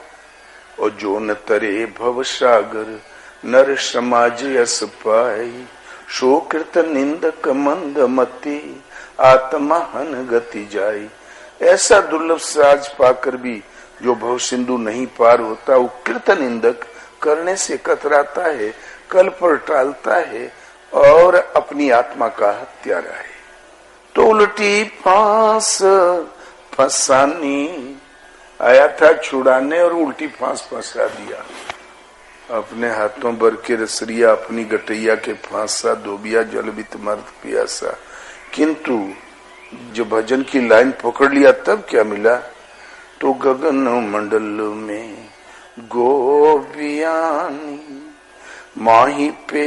और जो न तरे भव सागर, नर समाज यस पाई, शो कृत निंदक मंद मति, आत्मा हन गति जाई। ऐसा दुर्लभ साज पाकर भी जो भव सिंधु नहीं पार होता, वो कृत निंदक करने से कतराता है, कल पर टालता है और अपनी आत्मा का हत्यारा है। तो उल्टी फांस फसानी, आया था छुड़ाने और उल्टी फांस फंसा दिया। अपने हाथों भर के रसरिया अपनी गटैया के फांसा, धोबिया जल बित मर्द पियासा। किंतु जो भजन की लाइन पकड़ लिया तब क्या मिला? तो गगन मंडल में गोपियानी, माही पे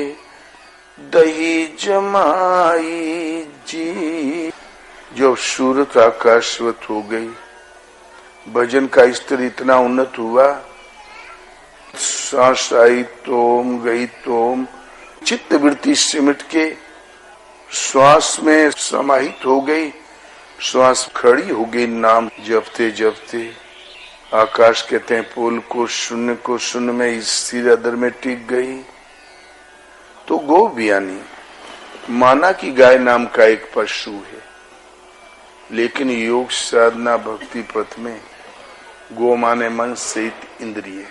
दही जमाई जी। जो सूरत आकाशवत हो गई, भजन का स्तर इतना उन्नत हुआ, सांस आई तोम गई तोम, चित्त वृत्ति सिमट के श्वास में समाहित हो गई, श्वास खड़ी हो गई नाम जपते जपते। आकाश कहते हैं पोल को शून्य में स्थिर अदर में टिक गई। तो गो बियानी, माना कि गाय नाम का एक पशु है, लेकिन योग साधना भक्ति पथ में गो माने मन सहित इंद्रिय।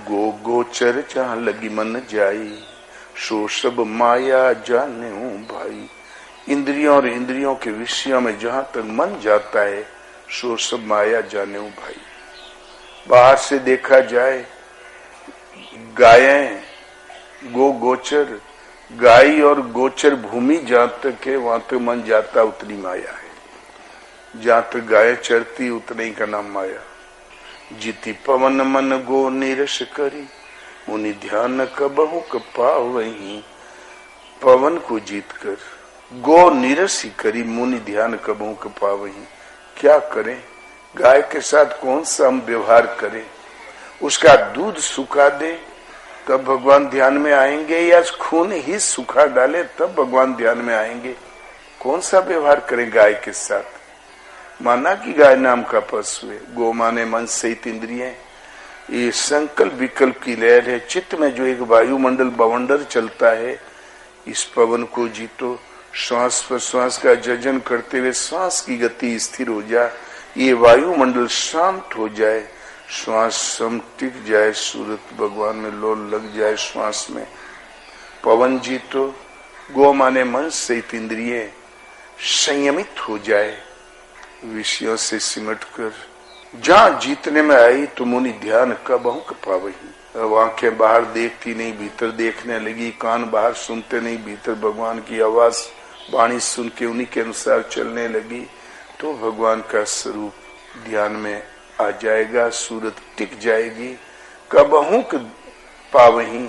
गो गोचर जहां लगी मन जाई, सो सब माया जाने हूं भाई। इंद्रियों और इंद्रियों के विषयों में जहां तक मन जाता है, सो सब माया जाने हूं भाई। बाहर से देखा जाए, गायें गो गोचर, गाय और गोचर भूमि जहां तक है वहां तक मन जाता, उतनी माया है। जहां तक गाय चरती उतने ही का नाम माया। जीती पवन मन गो निरस करी, मुनि ध्यान कबहु कपावही। पवन को जीत कर गो निरस ही करी, मुनि ध्यान कबहु कपावही। क्या करें? गाय के साथ कौन सा हम व्यवहार करें? उसका दूध सुखा दे तब भगवान ध्यान में आएंगे, या खून ही सुखा डाले तब भगवान ध्यान में आएंगे? कौन सा व्यवहार करें गाय के साथ? माना कि गाय नाम का पशु है, गो माने मन सहित इंद्रिय। ये संकल्प विकल्प की लहर है। चित्त में जो एक वायुमंडल बवंडर चलता है, इस पवन को जीतो। श्वास प्रश्वास का जजन करते हुए श्वास की गति स्थिर हो जाए, ये वायुमंडल शांत हो जाए, श्वास टिक जाए, सूरत भगवान में लोल लग जाए श्वास में। पवन जीतो, गो माने मन सहित इंद्रिय संयमित हो जाए, विषयों से सिमट कर जहां जीतने में आई तो मुनि ध्यान कबहू पावही। अब आंखें बाहर देखती नहीं, भीतर देखने लगी, कान बाहर सुनते नहीं, भीतर भगवान की आवाज वाणी सुन के उन्हीं के अनुसार चलने लगी, तो भगवान का स्वरूप ध्यान में आ जाएगा, सूरत टिक जाएगी, कबहू पावही।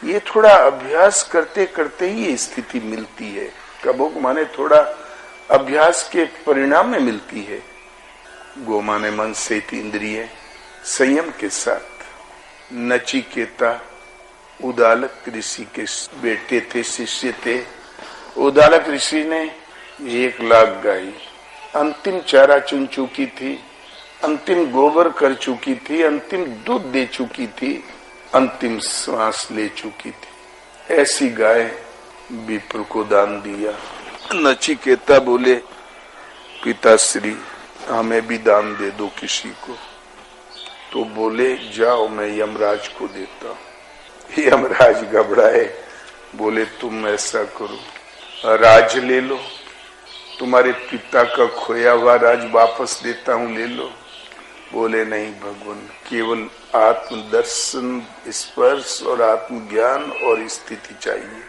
ये थोड़ा अभ्यास करते करते ही ये स्थिति मिलती है। कबहू माने थोड़ा अभ्यास के परिणाम में मिलती है। गो माने मन से इंद्रिय संयम के साथ। नचिकेता उदालक ऋषि के बेटे थे, शिष्य थे। उदालक ऋषि ने 1 लाख गाय अंतिम चारा चुन चुकी थी, अंतिम गोबर कर चुकी थी, अंतिम दूध दे चुकी थी, अंतिम श्वास ले चुकी थी। ऐसी गाय विप्र को दान दिया। नचिकेता बोले, पिताश्री हमें भी दान दे दो किसी को। तो बोले, जाओ मैं यमराज को देता हूं। यमराज घबराए, बोले तुम ऐसा करो, राज ले लो, तुम्हारे पिता का खोया हुआ राज वापस देता हूं, ले लो। बोले नहीं भगवान, केवल आत्म दर्शन, स्पर्श और आत्मज्ञान और स्थिति चाहिए।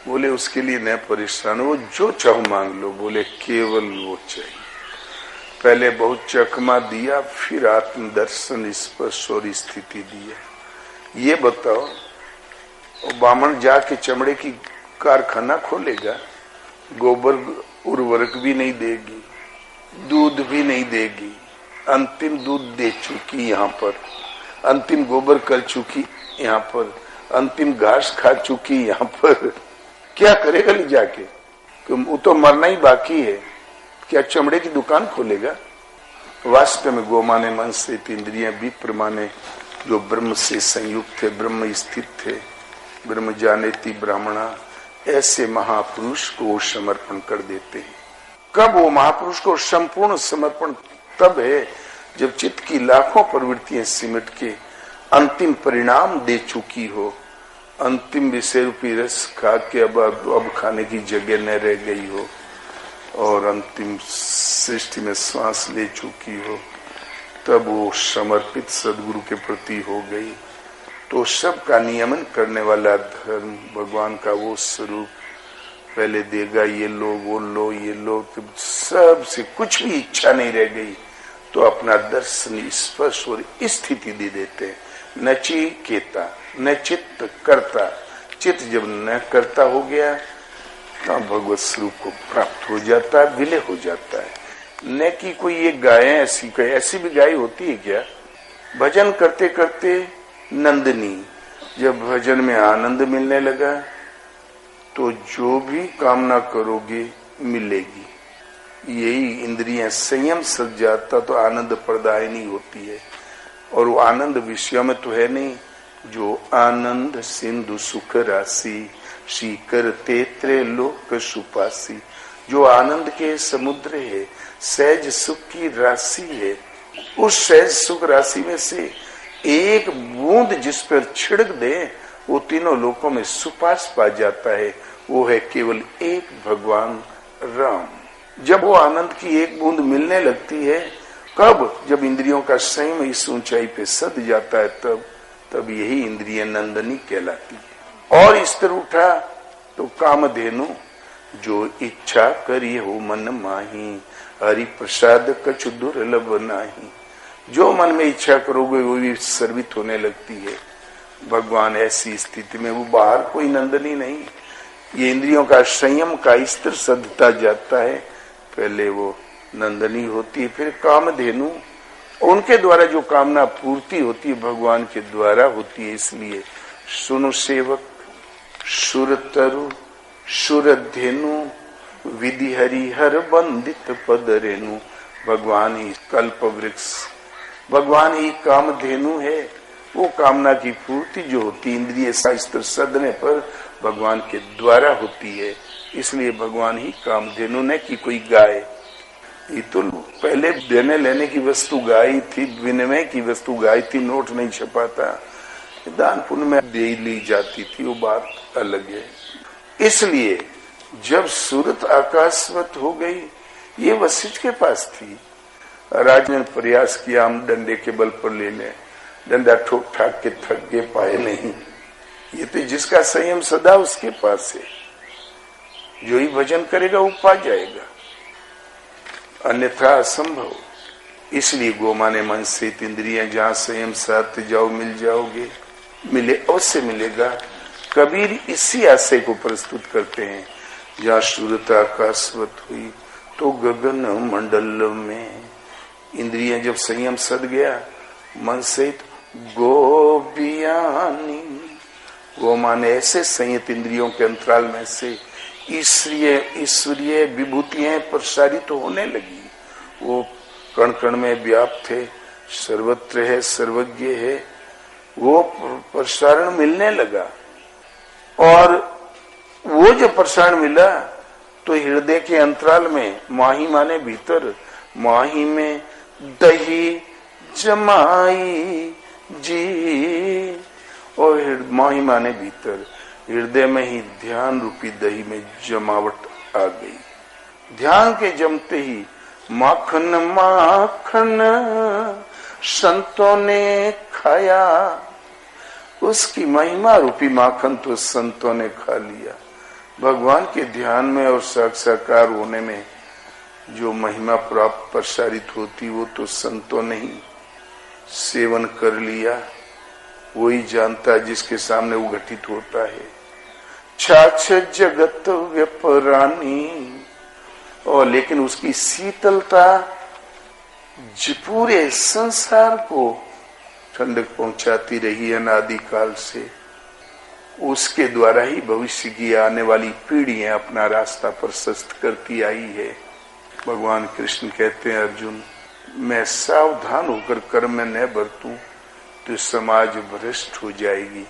बोले उसके लिए न परेशान हो, जो चाहो मांग लो। बोले केवल वो चाहिए। पहले बहुत चकमा दिया, फिर आत्म दर्शन, स्पर्श और स्थिति दिया। ये बताओ, बामन जाके चमड़े की कारखाना खोलेगा, गोबर उर्वरक भी नहीं देगी, दूध भी नहीं देगी, अंतिम दूध दे चुकी यहाँ पर, अंतिम गोबर कर चुकी यहाँ पर, अंतिम घास खा चुकी यहाँ पर, क्या करेगा ले जाके? वो तो मरना ही बाकी है, क्या चमड़े की दुकान खोलेगा? वास्तव में गो माने मन से इंद्रियां, विप्र माने जो ब्रह्म से संयुक्त थे, ब्रह्म स्थित थे, ब्रह्म जानेति ब्राह्मणा, ऐसे महापुरुष को समर्पण कर देते हैं। कब वो महापुरुष को संपूर्ण समर्पण तब है जब चित्त की लाखों प्रवृत्तियां सिमट के अंतिम परिणाम दे चुकी हो, अंतिम विषय रूपी रस खा के अब खाने की जगह न रह गई हो, और अंतिम सृष्टि में श्वास ले चुकी हो, तब वो समर्पित सदगुरु के प्रति हो गई। तो सब का नियमन करने वाला धर्म, भगवान का वो स्वरूप पहले देगा, ये लो वो लो ये लो, तो सब से कुछ भी इच्छा नहीं रह गई, तो अपना दर्शन, स्पर्श और स्थिति दे देते हैं। नचिकेता, न चित्त करता, चित्त जब न करता हो गया तो भगवत स्वरूप को प्राप्त हो जाता है, विलय हो जाता है। न कि कोई एक गाय ऐसी भी गाय होती है क्या? भजन करते करते नंदनी, जब भजन में आनंद मिलने लगा तो जो भी कामना करोगे मिलेगी। यही इंद्रियां संयम सज जाता तो आनंद प्रदायनी होती है, और वो आनंद विषयों में तो है नहीं। जो आनंद सिंधु सुख राशि, शीकर तेत्रे लोक सुपासी, जो आनंद के समुद्र है, सहज सुख की राशि है, उस सहज सुख राशि में से एक बूंद जिस पर छिड़क दे वो तीनों लोकों में सुपास पा जाता है। वो है केवल एक भगवान राम। जब वो आनंद की एक बूंद मिलने लगती है, कब? जब इंद्रियों का संयम इस ऊंचाई पे सद जाता है, तब यही इंद्रिय नंदनी कहलाती है। और इस तरह उठा तो कामधेनु, जो इच्छा करी हो मन माही, हरि प्रसाद कछु दुर्लभ नाही। जो मन में इच्छा करोगे वो भी सर्वित होने लगती है। भगवान ऐसी स्थिति में, वो बाहर कोई नंदनी नहीं, ये इंद्रियों का संयम का स्तर सधता जाता है। पहले वो नंदनी होती है, फिर कामधेनु, उनके द्वारा जो कामना पूर्ति होती है भगवान के द्वारा होती है। इसलिए सुनु सेवक, सुर तरु, सुरधेनु, विधि हरिहर बंदित पद रेणु। भगवान ही कल्प वृक्ष, भगवान ही कामधेनु है। वो कामना की पूर्ति जो होती इंद्रिय शास्त्र सदने पर भगवान के द्वारा होती है। इसलिए भगवान ही कामधेनु ने की कोई गाय। ये तो पहले देने लेने की वस्तु गाय थी, विनिमय की वस्तु गाय थी, नोट नहीं छपाता, दान पुण्य में दे ली जाती थी, वो बात अलग है। इसलिए जब सूरत आकाशवत हो गई, ये वशिष्ठ के पास थी। राज ने प्रयास किया हम डंडे के बल पर ले लें, डंडा ठोक ठाक के थक गए, पाए नहीं। ये तो जिसका संयम सदा उसके पास है, जो ही भजन करेगा वो पा जाएगा, अन्यथा असंभव। इसलिए गोमा ने मन से इंद्रियां जहां संयम साधते जाओ मिल जाओगे, मिले अवश्य मिलेगा। कबीर इसी आशय को प्रस्तुत करते हैं, जहाँ सूरत आकाशवत हुई तो गगन मंडल में इंद्रियां जब संयम सद गया, मन सहित गोपियानी, वो माने ऐसे संयत इंद्रियों के अंतराल में से ईश्वरीय विभूतियां प्रसारित तो होने लगी। वो कण कण में व्याप्त है, सर्वत्र है, सर्वज्ञ है, वो प्रसारण मिलने लगा। और वो जो प्रसारण मिला तो हृदय के अंतराल में, माही माने भीतर, माही में दही जमाई जी, और माही माने भीतर, हृदय में ही ध्यान रूपी दही में जमावट आ गई। ध्यान के जमते ही माखन माखन संतों ने खाया, उसकी महिमा रूपी माखन तो संतों ने खा लिया। भगवान के ध्यान में और साक्षात्कार होने में जो महिमा प्राप्त प्रसारित होती, वो तो संतों ने ही सेवन कर लिया। वही जानता जिसके सामने वो घटित होता है। छाछ जगत व्यपरानी, और लेकिन उसकी शीतलता पूरे संसार को ठंडक पहुंचाती रही अनादिकाल से। उसके द्वारा ही भविष्य की आने वाली पीढ़ियां अपना रास्ता प्रशस्त करती आई है। भगवान कृष्ण कहते हैं, अर्जुन मैं सावधान होकर कर्म में न बरतूं तो समाज भ्रष्ट हो जाएगी,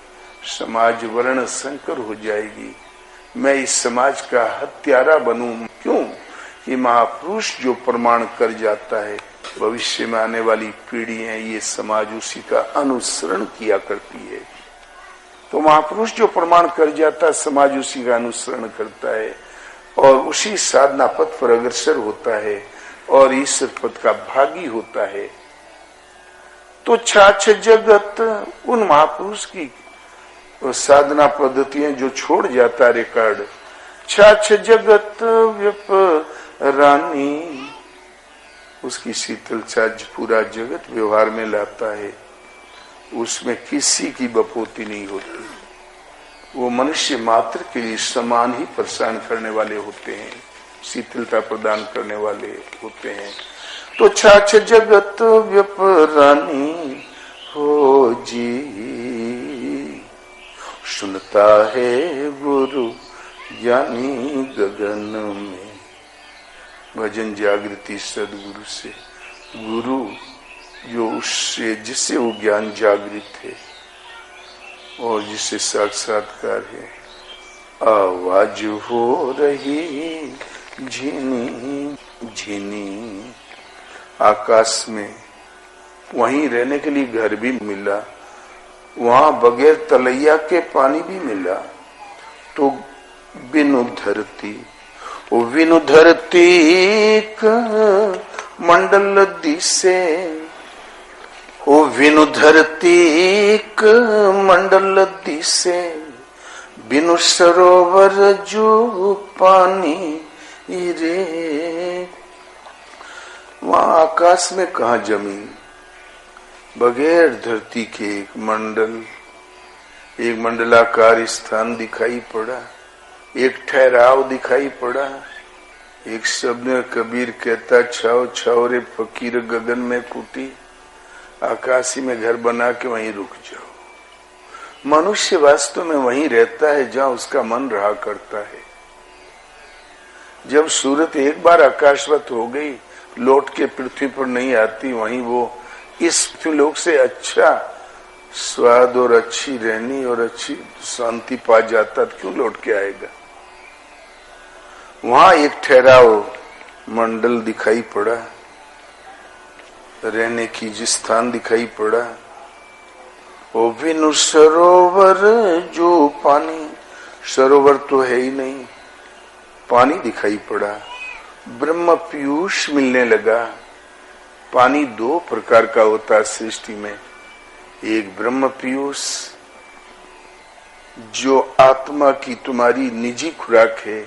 समाज वर्ण संकर हो जाएगी। मैं इस समाज का हत्यारा बनूं, क्यों कि महापुरुष जो प्रमाण कर जाता है, भविष्य में आने वाली पीढ़ियां ये समाज उसी का अनुसरण किया करती है। तो महापुरुष जो प्रमाण कर जाता है, समाज उसी का अनुसरण करता है और उसी साधना पथ पर अग्रसर होता है और ईश्वर पद का भागी होता है। तो छाछ जगत, उन महापुरुष की साधना पद्धतियां जो छोड़ जाता रिकॉर्ड, छाछ जगत व्यपरानी, उसकी शीतल छाछ पूरा जगत व्यवहार में लाता है। उसमें किसी की बपोती नहीं होती। वो मनुष्य मात्र के लिए समान ही प्रसारण करने वाले होते हैं, शीतलता प्रदान करने वाले होते हैं। तो छाछ जगत व्यपरानी हो जी, सुनता है गुरु ज्ञानी गगन में। भजन जागृति सदगुरु से, गुरु जो उससे जिससे वो ज्ञान जागृत है और जिससे साक्षात्कार है। आवाज हो रही झिनी झिनी, आकाश में वहीं रहने के लिए घर भी मिला, वहां बगैर तलैया के पानी भी मिला। तो बिनु धरती, ओ बिनु धरती मंडल दिसे, ओ बिनु धरती मंडल दिसे, बिनु सरोवर जो पानी रे। वहां आकाश में कहा जमीन, बगैर धरती के एक मंडलाकार स्थान दिखाई पड़ा, एक ठहराव दिखाई पड़ा। एक शब्द कबीर कहता, छाओ छाओ रे फकीर गगन में कुटी, आकाशी में घर बना के वहीं रुक जाओ। मनुष्य वास्तव में वहीं रहता है जहां उसका मन रहा करता है। जब सूरत एक बार आकाशवत हो गई, लौट के पृथ्वी पर नहीं आती। वहीं वो इस लोक से अच्छा स्वाद और अच्छी रहनी और अच्छी शांति पा जाता, तो क्यों लौट के आएगा। वहां एक ठहराव मंडल दिखाई पड़ा, रहने की जिस स्थान दिखाई पड़ा। ओ बिनु सरोवर जो पानी, सरोवर तो है ही नहीं, पानी दिखाई पड़ा, ब्रह्म पीयूष मिलने लगा। पानी दो प्रकार का होता है सृष्टि में, एक ब्रह्म पीयूष जो आत्मा की तुम्हारी निजी खुराक है,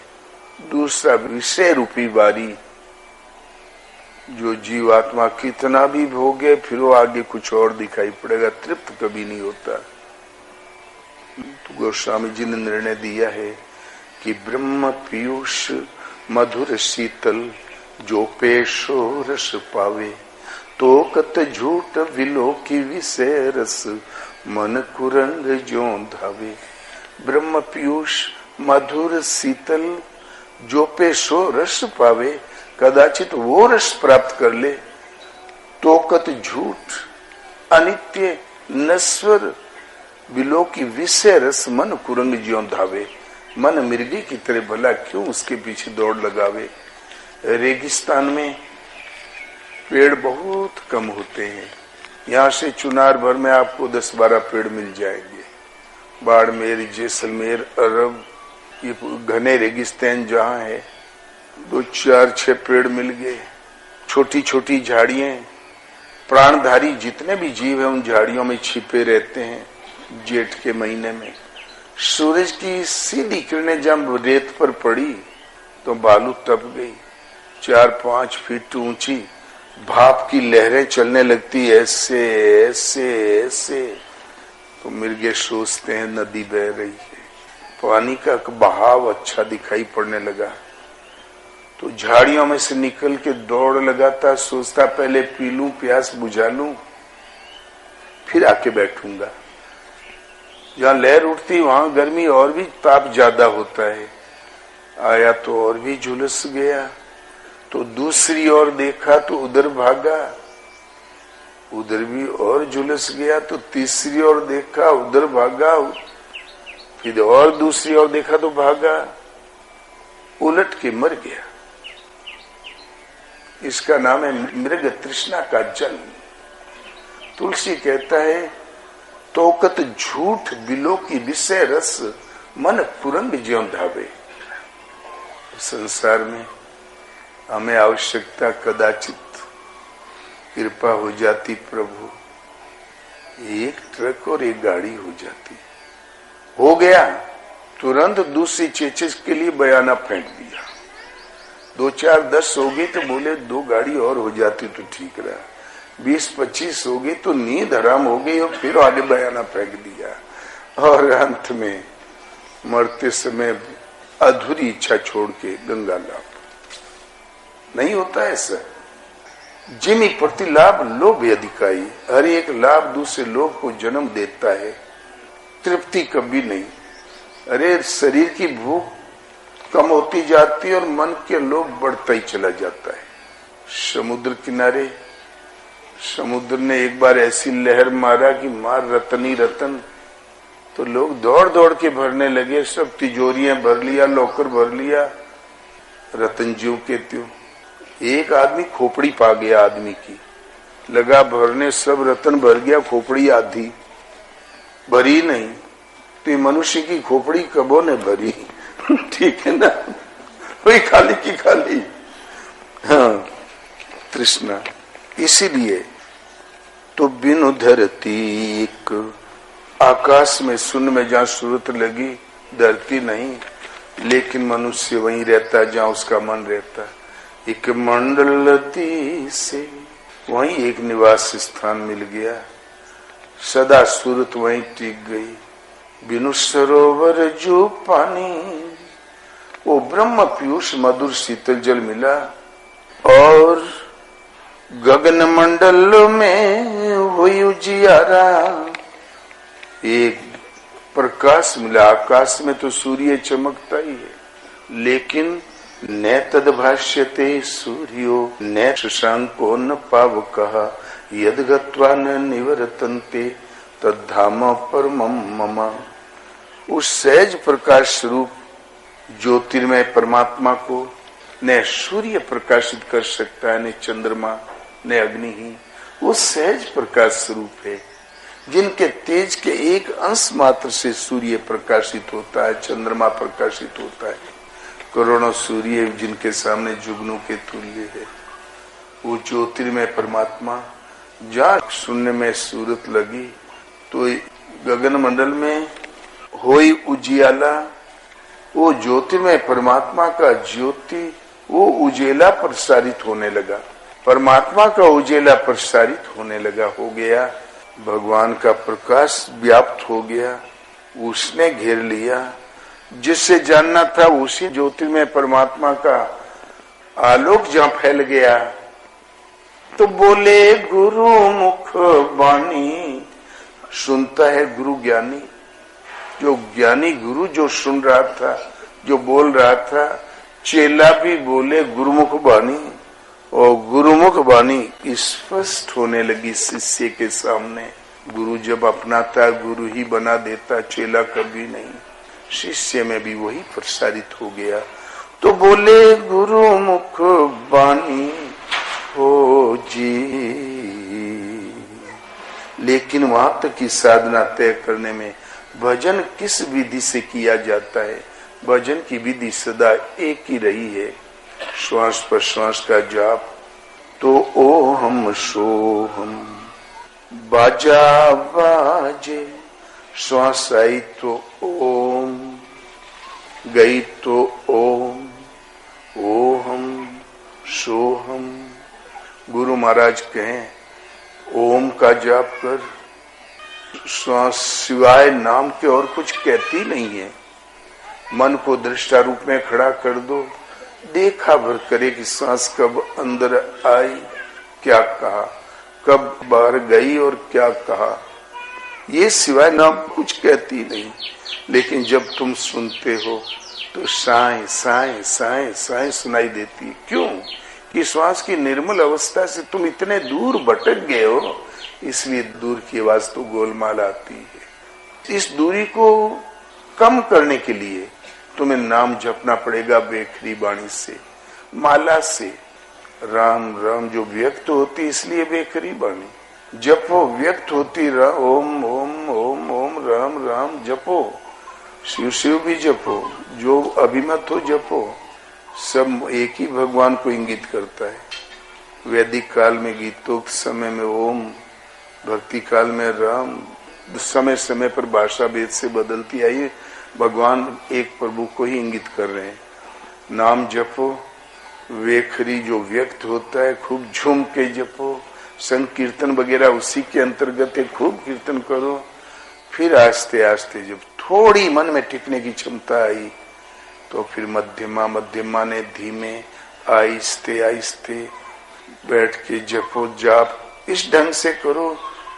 दूसरा विषय रूपी बारी जो जीवात्मा कितना भी भोगे फिर वो आगे कुछ और दिखाई पड़ेगा, तृप्त कभी नहीं होता। तो गोस्वामी जी ने निर्णय दिया है कि ब्रह्म पीयूष मधुर शीतल जो पेशो रस पावे, तो कत झूठ विलो की विषय रस मन कुरंग जो धावे। ब्रह्म पीयूष मधुर शीतल जो पेशो रस पावे, कदाचित वो रस प्राप्त कर ले, तो कत झूठ अनित्य नश्वर विलो की विषय रस मन कुरंग ज्यों धावे। मन मिर्गी की तरह भला क्यों उसके पीछे दौड़ लगावे। रेगिस्तान में पेड़ बहुत कम होते हैं, यहाँ से चुनार भर में आपको 10-12 पेड़ मिल जाएंगे। बाड़मेर, जैसलमेर, अरब, ये घने रेगिस्तान जहाँ है 2-4-6 पेड़ मिल गए। छोटी छोटी झाड़ियां, प्राणधारी जितने भी जीव हैं उन झाड़ियों में छिपे रहते हैं। जेठ के महीने में सूरज की सीधी किरणें जब रेत पर पड़ी तो बालू तप गई। 4-5 फीट ऊंची भाप की लहरें चलने लगती, ऐसे ऐसे ऐसे, तो मिर्गे सोचते हैं नदी बह रही है। पानी का बहाव अच्छा दिखाई पड़ने लगा तो झाड़ियों में से निकल के दौड़ लगाता, सोचता पहले पी लूं, प्यास बुझा लूं, फिर आके बैठूंगा। जहां लहर उठती वहां गर्मी और भी ताप ज्यादा होता है। आया तो और भी झुलस गया, तो दूसरी ओर देखा तो उधर भागा, उधर भी और झुलस गया, तो तीसरी ओर देखा उधर भागा, फिर और दूसरी ओर देखा तो भागा, उलट के मर गया। इसका नाम है मृग तृष्णा का जल। तुलसी कहता है तोकत झूठ बिलो की विषय रस मन कुरंग ज्यों धावे। संसार में हमें आवश्यकता कदाचित कृपा हो जाती प्रभु, एक ट्रक और एक गाड़ी हो जाती, हो गया तुरंत दूसरी चेचिस के लिए बयाना फेंक दिया। 2-4-10 हो गई तो बोले 2 गाड़ी और हो जाती तो ठीक रहा। 20-25 हो गई तो नींद हराम हो गई और फिर आगे बयाना फेंक दिया, और अंत में मरते समय अधूरी इच्छा छोड़ के गंगा लाभ। नहीं होता ऐसा। जिमी प्रतिलाभ लोभ अधिकाई, हर एक लाभ दूसरे लोभ को जन्म देता है, तृप्ति कभी नहीं। अरे शरीर की भूख कम होती जाती है और मन के लोभ बढ़ता ही चला जाता है। समुद्र किनारे समुद्र ने एक बार ऐसी लहर मारा कि मार रतनी रतन, तो लोग दौड़ दौड़ के भरने लगे, सब तिजोरियां भर लिया, लॉकर भर लिया, रतन ज्यों के त्यों। एक आदमी खोपड़ी पा गया, आदमी की लगा भरने, सब रतन भर गया, खोपड़ी आधी भरी नहीं। तो मनुष्य की खोपड़ी कबो ने भरी ठीक है ना, वही खाली की खाली। हाँ, तृष्णा। इसीलिए तो बिनु धरती एक, आकाश में शून्य में जहाँ सूरत लगी, धरती नहीं, लेकिन मनुष्य वहीं रहता है जहाँ उसका मन रहता। एक मंडलती से वहीं एक निवास स्थान मिल गया, सदा सूरत वहीं टिक गई। बिनु सरोवर जो पानी, वो ब्रह्म पीयूष मधुर शीतल जल मिला, और गगन मंडल में हुई उजियारा, एक प्रकाश मिला। आकाश में तो सूर्य चमकता ही है, लेकिन न तद भाष्यते सूर्यो न शशांको न पावकः यद गत्वा न निवर्तन्ते तद्धाम परमं मम। उस सहज प्रकाश स्वरूप ज्योतिर्मय परमात्मा को न सूर्य प्रकाशित कर सकता है, न चंद्रमा, न अग्नि ही। वो सहज प्रकाश स्वरूप है, जिनके तेज के एक अंश मात्र से सूर्य प्रकाशित होता है, चंद्रमा प्रकाशित होता है। करोड़ों सूर्य जिनके सामने जुगनू के तुल्य है। वो ज्योतिर्मय परमात्मा जहाँ शून्य में सूरत लगी तो गगन मंडल में होई उजियाला, वो ज्योतिर्मय परमात्मा का ज्योति वो उजेला प्रसारित होने लगा, परमात्मा का उजेला प्रसारित होने लगा, हो गया। भगवान का प्रकाश व्याप्त हो गया, उसने घेर लिया। जिससे जानना था उसी ज्योतिर्मय परमात्मा का आलोक जहाँ फैल गया तो बोले गुरु मुख वाणी। सुनता है गुरु ज्ञानी, जो ज्ञानी गुरु जो सुन रहा था, जो बोल रहा था, चेला भी बोले गुरुमुख वाणी, और गुरुमुख वाणी स्पष्ट होने लगी शिष्य के सामने। गुरु जब अपनाता गुरु ही बना देता, चेला कभी नहीं। शिष्य में भी वही प्रसारित हो गया। तो बोले गुरु मुख वाणी हो जी। लेकिन वहां तक की साधना तय करने में भजन किस विधि से किया जाता है? भजन की विधि सदा एक ही रही है, श्वास पर श्वास का जाप। तो ओहम सोहम बाजा बाजे, श्वास आई तो ओम, गई तो ओम, ओहम सोहम। गुरु महाराज कहें ओम का जाप कर, श्वास सिवाय नाम के और कुछ कहती नहीं है। मन को दृष्टा रूप में खड़ा कर दो, देखा भर करे कि सांस कब अंदर आई, क्या कहा, कब बाहर गई और क्या कहा। ये सिवाय नाम कुछ कहती नहीं। लेकिन जब तुम सुनते हो तो साएं साएं साएं साएं सुनाई देती है। क्यों? कि श्वास की निर्मल अवस्था से तुम इतने दूर भटक गए हो, इसलिए दूर की आवाज तो गोलमाल आती है। इस दूरी को कम करने के लिए तुम्हें नाम जपना पड़ेगा बेखरी वाणी से, माला से। राम राम जो व्यक्त होती इसलिए बेखरी वाणी जपो, व्यक्त होती ओम ओम ओम ओम राम राम जपो, शिव शिव भी जपो, जो अभिमत हो जपो। सब एक ही भगवान को इंगित करता है। वैदिक काल में गीतोक्त समय में ओम, भक्ति काल में राम, समय समय पर भाषा भेद से बदलती आई, भगवान एक प्रभु को ही इंगित कर रहे हैं। नाम जपो, वेखरी जो व्यक्त होता है खूब झूम के जपो, संकीर्तन वगैरह उसी के अंतर्गत है, खूब कीर्तन करो। फिर आस्ते आस्ते जब थोड़ी मन में टिकने की क्षमता आई तो फिर मध्यमा, मध्यमा ने धीमे, आहिस्ते आहिस्ते बैठ के जपो। जाप इस ढंग से करो,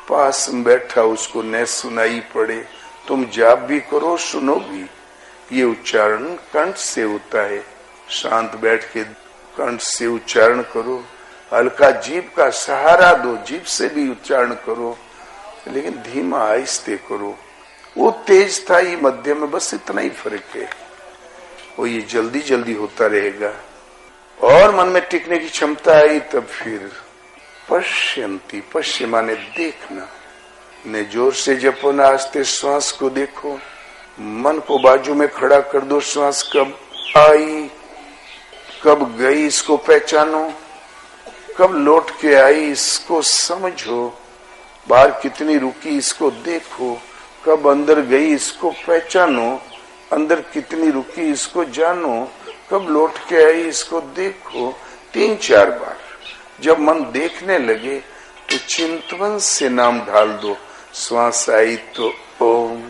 पास में बैठा उसको न सुनाई पड़े, तुम जाप भी करो सुनो भी। ये उच्चारण कंठ से होता है, शांत बैठ के कंठ से उच्चारण करो। हल्का जीभ का सहारा दो, जीभ से भी उच्चारण करो, लेकिन धीमा आहिस्ते करो। वो तेज था, ये मध्यम में, बस इतना ही फर्क है। वो ये जल्दी जल्दी होता रहेगा। और मन में टिकने की क्षमता आई तब फिर पश्यंती, पश्य माने देखना, ने जोर से जपो ना, आस्ते श्वास को देखो, मन को बाजू में खड़ा कर दो। श्वास कब आई कब गई इसको पहचानो, कब लौट के आई इसको समझो, बाहर कितनी रुकी इसको देखो, कब अंदर गई इसको पहचानो, अंदर कितनी रुकी इसको जानो, कब लौट के आई इसको देखो। 3-4 बार जब मन देखने लगे तो चिंतवन से नाम ढाल दो। श्वास आई तो ओम,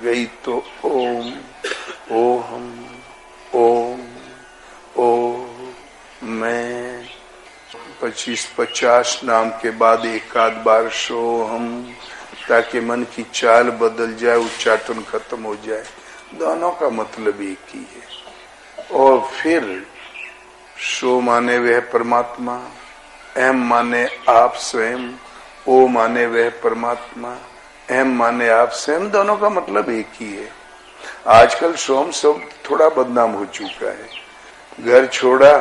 गई तो ओम, ओम ओम ओम। मैं 25-50 नाम के बाद एक आध बार सोहम, ताकि मन की चाल बदल जाए, उच्चाटन खत्म हो जाए। दोनों का मतलब एक ही है। और फिर सो माने वह परमात्मा, एम माने आप स्वयं, ओ माने वह परमात्मा, एम माने आप स्वयं, दोनों का मतलब एक ही है। आजकल सोम शब्द थोड़ा बदनाम हो चुका है। घर छोड़ा,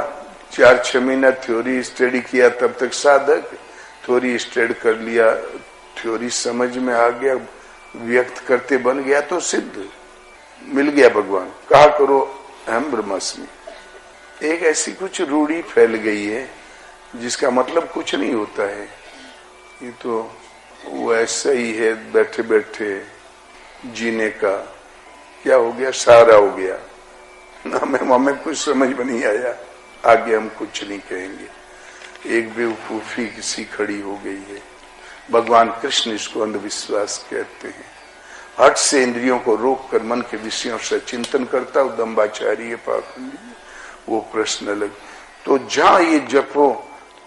4-6 महीना थ्योरी स्टडी किया, तब तक साधक, थ्योरी स्टडी कर लिया, थ्योरी समझ में आ गया, व्यक्त करते बन गया तो सिद्ध, मिल गया भगवान। कहा करो अहम ब्रह्मास्मि, एक ऐसी कुछ रूढ़ी फैल गई है जिसका मतलब कुछ नहीं होता है। ये तो वो ऐसा ही है, बैठे बैठे जीने का क्या हो गया, सारा हो गया। हमें कुछ समझ में नहीं आया, आगे हम कुछ नहीं कहेंगे। एक बेवकूफी किसी खड़ी हो गई है। भगवान कृष्ण इसको अंधविश्वास कहते हैं। हठ से इंद्रियों को रोक कर मन के विषयों से चिंतन करता उदम्बाचारी पाखंडी, वो प्रश्न अलग। तो जहां ये जपो,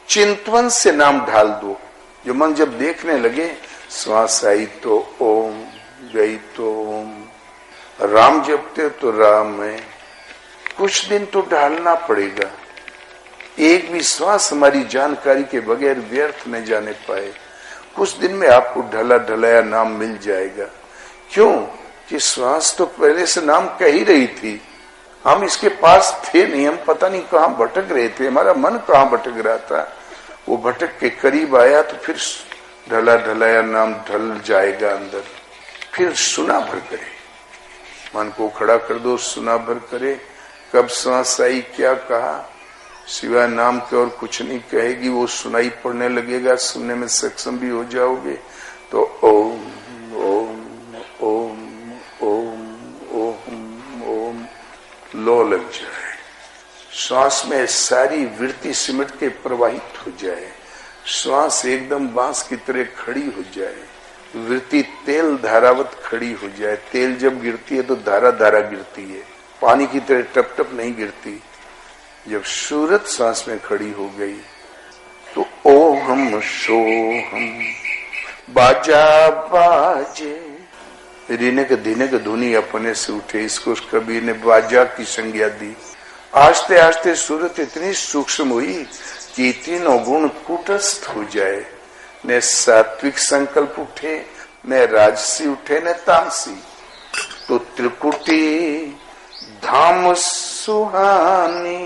चिंतवन से नाम ढाल दो। जो मन जब देखने लगे, श्वास आई तो ओम, गई तो ओम, राम जपते तो राम है। कुछ दिन तो ढालना पड़ेगा। एक भी श्वास हमारी जानकारी के बगैर व्यर्थ न जाने पाए। कुछ दिन में आपको ढला ढलाया नाम मिल जाएगा। क्यों कि श्वास तो पहले से नाम कह ही रही थी। हम इसके पास थे नहीं, हम पता नहीं कहाँ भटक रहे थे, हमारा मन कहाँ भटक रहा था। वो भटक के करीब आया तो फिर ढला ढलाया नाम ढल जाएगा अंदर। फिर सुना भर करे, मन को खड़ा कर दो, सुना भर करे। कब सांस आई, क्या कहा, सिवाय नाम के और कुछ नहीं कहेगी। वो सुनाई पड़ने लगेगा, सुनने में सक्षम भी हो जाओगे। तो ओम ओम ओम ओम ओम ओम लो लग जाए। श्वास में सारी वृत्ति सिमट के प्रवाहित हो जाए। श्वास एकदम बांस की तरह खड़ी हो जाए। वृत्ति तेल धारावत खड़ी हो जाए। तेल जब गिरती है तो धारा धारा गिरती है, पानी की तरह टप टप नहीं गिरती। जब सूरत सांस में खड़ी हो गई तो ओहम सोहम बाजा बाजे। ऋणक धिनक धुनी अपने से उठे। इसको कबीर ने बाजा की संज्ञा दी। आस्ते आस्ते सूरत इतनी सूक्ष्म हुई कि तीनों गुण कूटस्थ हो जाए। न सात्विक संकल्प उठे, न राजसी उठे, न तामसी। तो त्रिकुटी धाम सुहानी।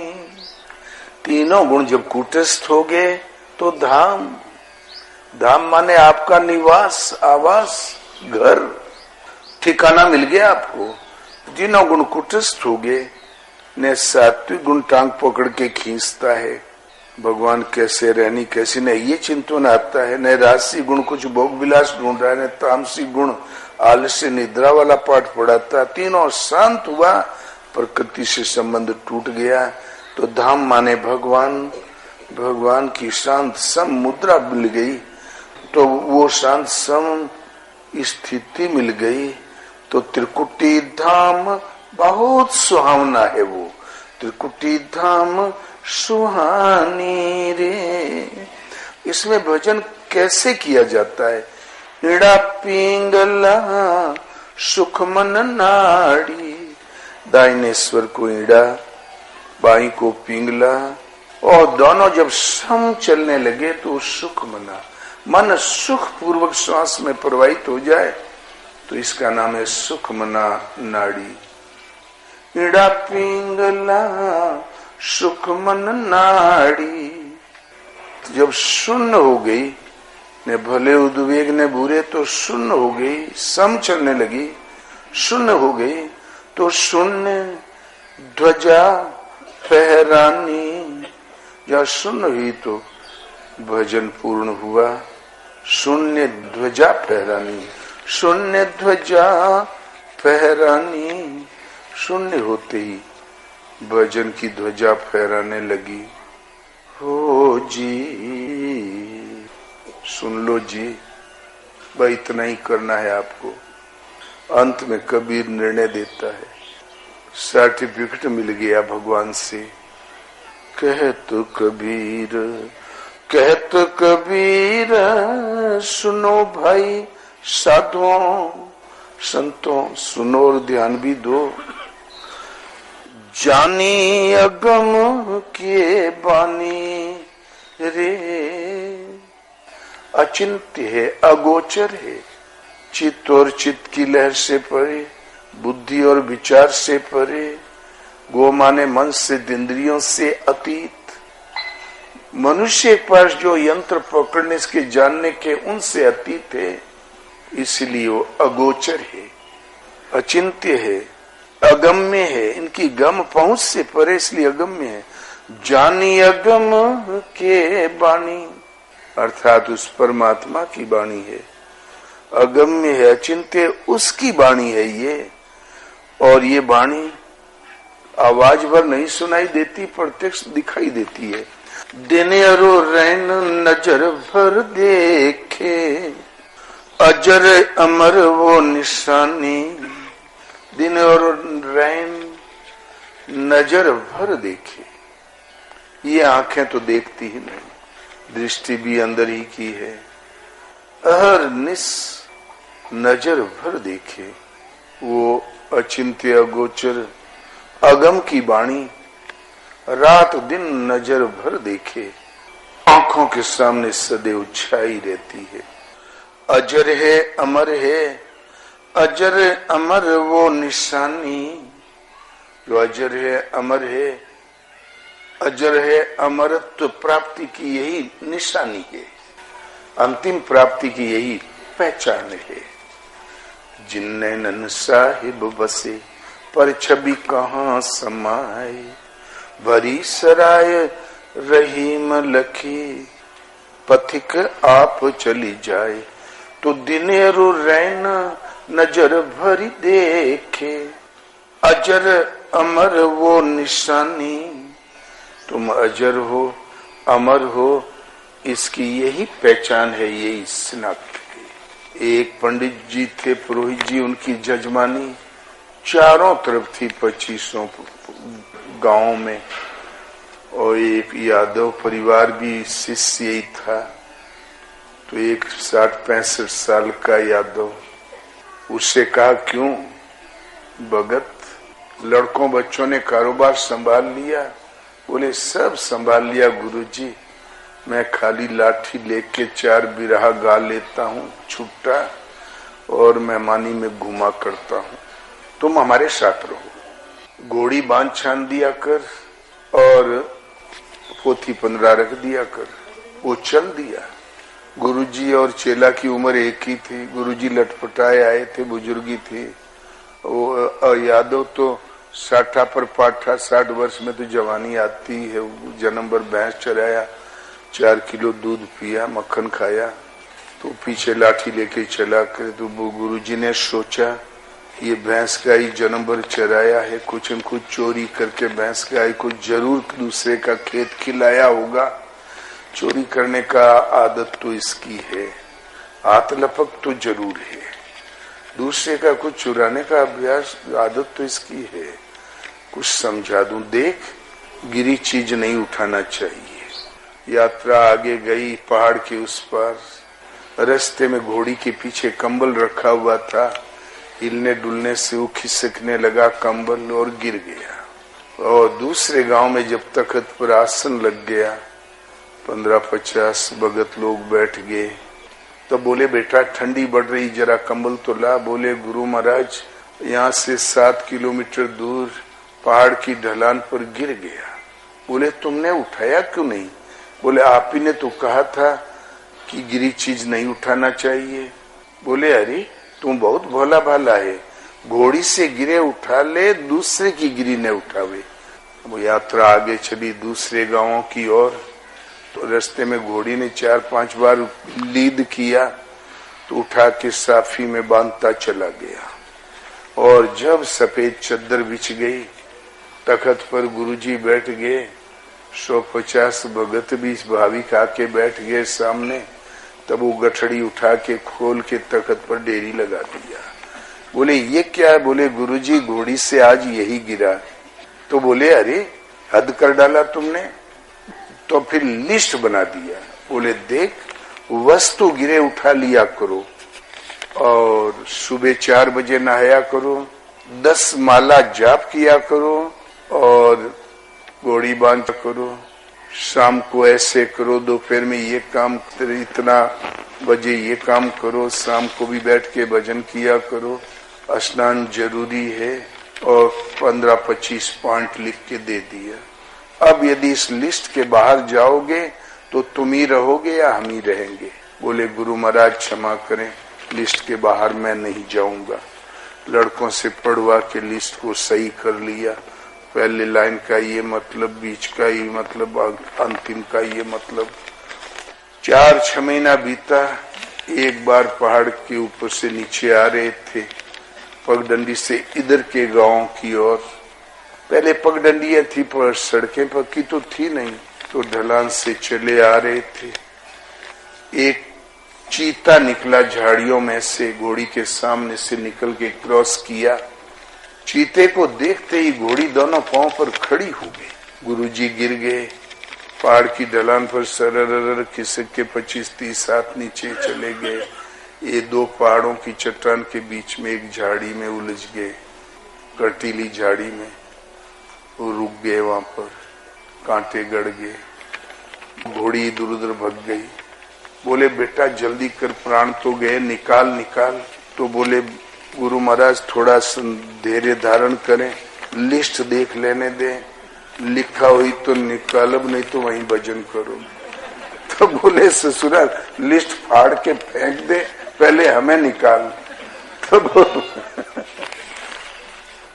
तीनों गुण जब कूटस्थ हो गए तो धाम, धाम माने आपका निवास, आवास, घर, ठिकाना मिल गया आपको। तीनों गुण कूटस्थ हो गए। ने सात्विक गुण टांग पकड़ के खींचता है, भगवान कैसे रहनी कैसी नहीं ये चिंतन आता है। न राजसी गुण कुछ भोग विलास ढूंढ रहा है, न तामसी गुण आलस्य निद्रा वाला पाठ पढ़ाता। तीनों शांत हुआ, प्रकृति से संबंध टूट गया। तो धाम माने भगवान, भगवान की शांत सम मुद्रा मिल गई। तो वो शांत सम स्थिति मिल गई। तो त्रिकुटी धाम बहुत सुहावना है। वो त्रिकुटी धाम सुहानी रे। इसमें भजन कैसे किया जाता है? ईड़ा पिंगला सुख मन नाड़ी। दाहिने स्वर को ईड़ा, बाई को पिंगला, और दोनों जब सम चलने लगे तो सुख मना, मन सुख पूर्वक श्वास में प्रवाहित हो जाए तो इसका नाम है सुख मना नाड़ी। ईड़ा पिंगला सुख मन नाड़ी। तो जब शून्य हो गई, न भले उद्वेग न बुरे, तो शून्य हो गई, सम चलने लगी, शून्य हो गई। तो शून्य ध्वजा फहरानी। जब शून्य हुई तो भजन पूर्ण हुआ। शून्य ध्वजा फहरानी, शून्य ध्वजा फहरानी। शून्य होते ही भजन की ध्वजा फहराने लगी। हो जी, सुन लो जी, भाई इतना ही करना है आपको। अंत में कबीर निर्णय देता है, सर्टिफिकेट मिल गया भगवान से। कहत कबीर, कहत कबीर, सुनो भाई साधुओं संतों, सुनो और ध्यान भी दो। जानी अगम के बानी रे। अचिंत्य है, अगोचर है, चित्त और चित्त की लहर से परे, बुद्धि और विचार से परे। गो माने मन से, इंद्रियों से अतीत। मनुष्य के पास जो यंत्र पकड़ने के जानने के उनसे अतीत है, इसलिए वो अगोचर है, अचिंत्य है, अगम्य है। इनकी गम पहुंच से परे, इसलिए अगम्य है। जानी अगम के बाणी, अर्थात उस परमात्मा की वाणी है, अगम्य है, अचिंत्य उसकी वाणी है ये। और ये वाणी आवाज भर नहीं सुनाई देती, प्रत्यक्ष दिखाई देती है। दिन अरो रैन नजर भर देखे, अजर अमर वो निशानी। दिन और रैन नजर भर देखे, ये आंखें तो देखती ही नहीं, दृष्टि भी अंदर ही की है। अहर निस नजर भर देखे, वो अचिंत्य अगोचर अगम की वाणी रात दिन नजर भर देखे, आंखों के सामने सदैव छाई रहती है। अजर है अमर है, अजर अमर वो निशानी। जो अजर है अमर है, अजर है अमरत्व प्राप्ति की यही निशानी है, अंतिम प्राप्ति की यही पहचान है। जिन्ने नन साहिब बसे पर छवि कहाँ समाए, भरी सराय रहीम लखी पथिक आप चली जाए। तो दिनेरु रैना नजर भरी देखे, अजर अमर वो निशानी। तुम अजर हो अमर हो, इसकी यही पहचान है, यही शिनाख्त है। एक पंडित जी थे, पुरोहित जी, उनकी जजमानी चारों तरफ थी 2500 गांवों में, और एक यादव परिवार भी शिष्य ही था। तो एक 60-65 साल का यादव, उससे कहा क्यों भगत, लड़कों बच्चों ने कारोबार संभाल लिया? बोले सब संभाल लिया गुरुजी, मैं खाली लाठी लेके 4 बिरहा गा लेता हूँ छुट्टा, और मेहमानी में घुमा करता हूँ, तुम हमारे साथ रहो। घोड़ी बांध छान दिया कर और पोथी 15 रख दिया कर। वो चल दिया। गुरुजी और चेला की उम्र एक ही थी। गुरुजी लटपटाए आए थे, बुजुर्गी थी। वो यादव तो 60 पर पाठा, 60 वर्ष में तो जवानी आती है। जन्म भर भैंस चराया, 4 किलो दूध पिया, मक्खन खाया, तो पीछे लाठी लेके चला कर। तो गुरुजी ने सोचा ये भैंस गाय जन्म भर चराया है, कुछ न कुछ चोरी करके भैंस गाय को जरूर दूसरे का खेत खिलाया होगा। चोरी करने का आदत तो इसकी है, हाथ लपक तो जरूर है, दूसरे का कुछ चुराने का अभ्यास आदत तो इसकी है। कुछ समझा दूं, देख गिरी चीज नहीं उठाना चाहिए। यात्रा आगे गई, पहाड़ के उस पार रास्ते में घोड़ी के पीछे कंबल रखा हुआ था। हिलने डुलने से वो खिसकने लगा कंबल और गिर गया। और दूसरे गांव में जब तख्त पर आसन लग गया, 15-50 भगत लोग बैठ गए। तो बोले बेटा ठंडी बढ़ रही, जरा कंबल तो ला। बोले गुरु महाराज यहाँ से 7 किलोमीटर दूर पहाड़ की ढलान पर गिर गया। बोले तुमने उठाया क्यों नहीं? बोले आप ही ने तो कहा था कि गिरी चीज नहीं उठाना चाहिए। बोले अरे तुम बहुत भोला भाला है, घोड़ी से गिरे उठा ले, दूसरे की गिरी ने उठावे। वो यात्रा आगे चली दूसरे गांवों की ओर। तो रास्ते में घोड़ी ने 4-5 बार लीद किया, तो उठा के साफी में बांधता चला गया। और जब सफेद चद्दर बिछ गई, तख्त पर गुरुजी बैठ गए, 150 भगत भी भाविक आके बैठ गए सामने। तब वो गठड़ी उठा के खोल के तख्त पर डेरी लगा दिया। बोले ये क्या है? बोले गुरुजी घोड़ी से आज यही गिरा। तो बोले अरे हद कर डाला तुमने। तो फिर लिस्ट बना दिया। बोले देख वस्तु गिरे उठा लिया करो, और सुबह 4 बजे नहाया करो, 10 माला जाप किया करो, और घोड़ी बांध करो। शाम को ऐसे करो, दोपहर में ये काम, इतना बजे ये काम करो, शाम को भी बैठ के भजन किया करो, स्नान जरूरी है। और 15-25 पॉइंट लिख के दे दिया। अब यदि इस लिस्ट के बाहर जाओगे तो तुम ही रहोगे या हम ही रहेंगे? बोले गुरु महाराज क्षमा करें, लिस्ट के बाहर मैं नहीं जाऊंगा। लड़कों से पढ़वा के लिस्ट को सही कर लिया, पहले लाइन का ये मतलब, बीच का ये मतलब, अंतिम का ये मतलब। 4-6 महीना बीता। एक बार पहाड़ के ऊपर से नीचे आ रहे थे, पगडंडी से इधर के गांव की ओर। पहले पगडंडियां थी पर सड़कें पक्की तो थी नहीं, तो ढलान से चले आ रहे थे। एक चीता निकला झाड़ियों में से, घोड़ी के सामने से निकल के क्रॉस किया। चीते को देखते ही घोड़ी दोनों पांव पर खड़ी हो गई। गुरुजी गिर गए। पहाड़ की ढलान पर सरर खिसक के 25-30 हाथ नीचे चले गए। ये 2 पहाड़ों की चट्टान के बीच में एक झाड़ी में उलझ गए, कटीली झाड़ी में। वो रुक गए वहां पर, कांटे गड़ गए। घोड़ी इधर उधर भग गई। बोले बेटा जल्दी कर, प्राण तो गए, निकाल निकाल। तो बोले गुरु महाराज थोड़ा धैर्य धारण करें, लिस्ट देख लेने दें, लिखा हुई तो निकालब, नहीं तो वहीं भजन करो। तो बोले ससुराल लिस्ट फाड़ के फेंक दे, पहले हमें निकाल। तो